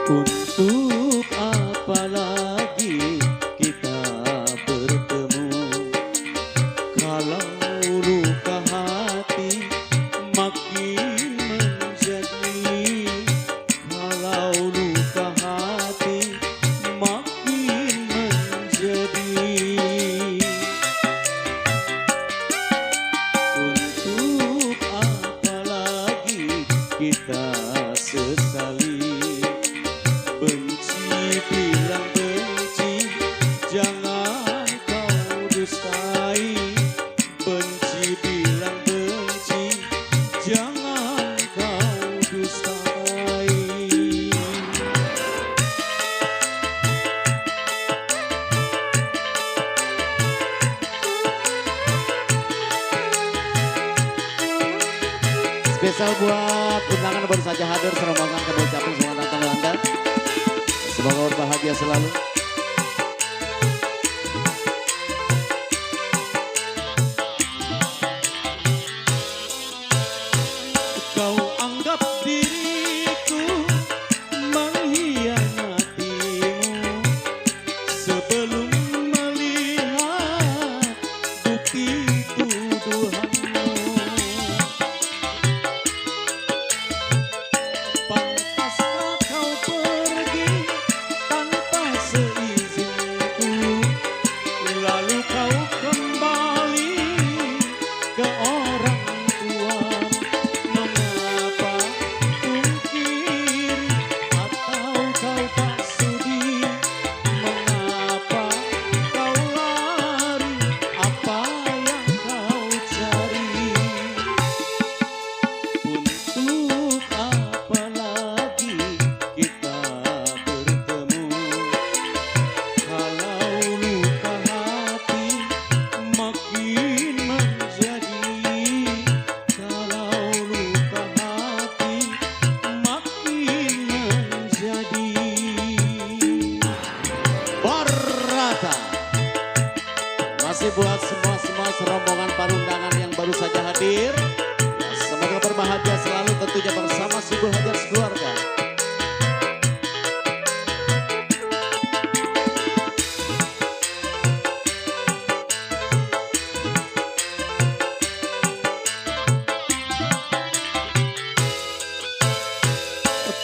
Untuk apa lagi kita bertemu, kalau luka hati makin menjadi, kalau luka hati makin menjadi. Untuk apa lagi kita sesali, benci bilang benci, jangan kau dustai. Benci bilang benci, jangan kau dustai. Spesial buat undangan baru saja hadir, serombongan kami ucapkan selamat datang Anda. Semoga berbahagia selalu. Kau anggap diriku mengkhianatimu sebelum melihat bukti tuduhanmu. Pantaskah kau pergi tanpa kasih buat semua rombongan parundangan yang baru saja hadir. Ya, semoga berbahagia selalu tentunya bersama Subul Hajar sekeluarga.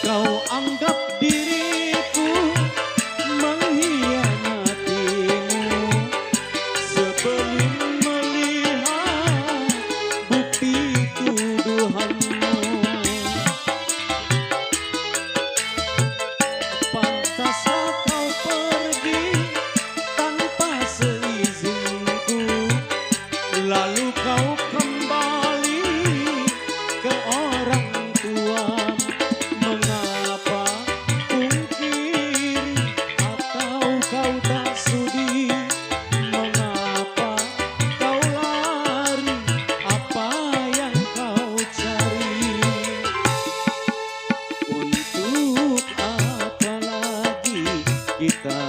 Kau anggap diriku mengkhianatimu sebelum melihat bukti tuduhanmu. Pantaskah kau pergi tanpa seizinku, lalu kau kembali ke orang tua. Mengapa pungkiri atau kau tak sudi? Mengapa kau lari? Apa yang kau cari? Untuk apa lagi kita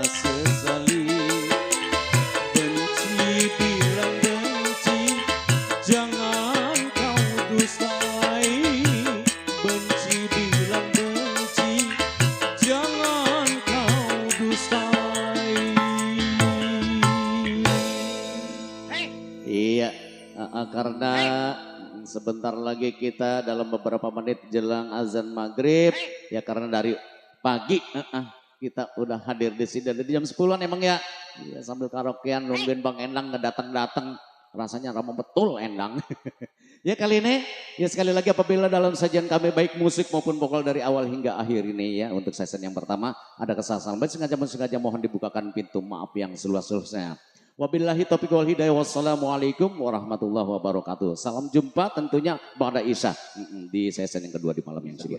sesali? Benci bilang benci, jangan kau dustai. Benci bilang benci, jangan kau dustai. Iya, karena sebentar lagi kita dalam beberapa menit jelang azan maghrib, ya karena dari pagi kita udah hadir di sini dari jam 10-an emang ya. Iya, sambil karaokean nungguin Bang Endang ngedatang-datang, rasanya ramah betul Endang. Ya kali ini, ya sekali lagi apabila dalam sajian kami baik musik maupun vokal dari awal hingga akhir ini ya, untuk season yang pertama ada kesalahan baik sengaja mohon dibukakan pintu maaf yang seluas-luasnya. Wabillahi taufiq wal hidayah, wassalamualaikum warahmatullahi wabarakatuh. Salam jumpa tentunya ba'da Isya di season yang kedua di malam yang kedua.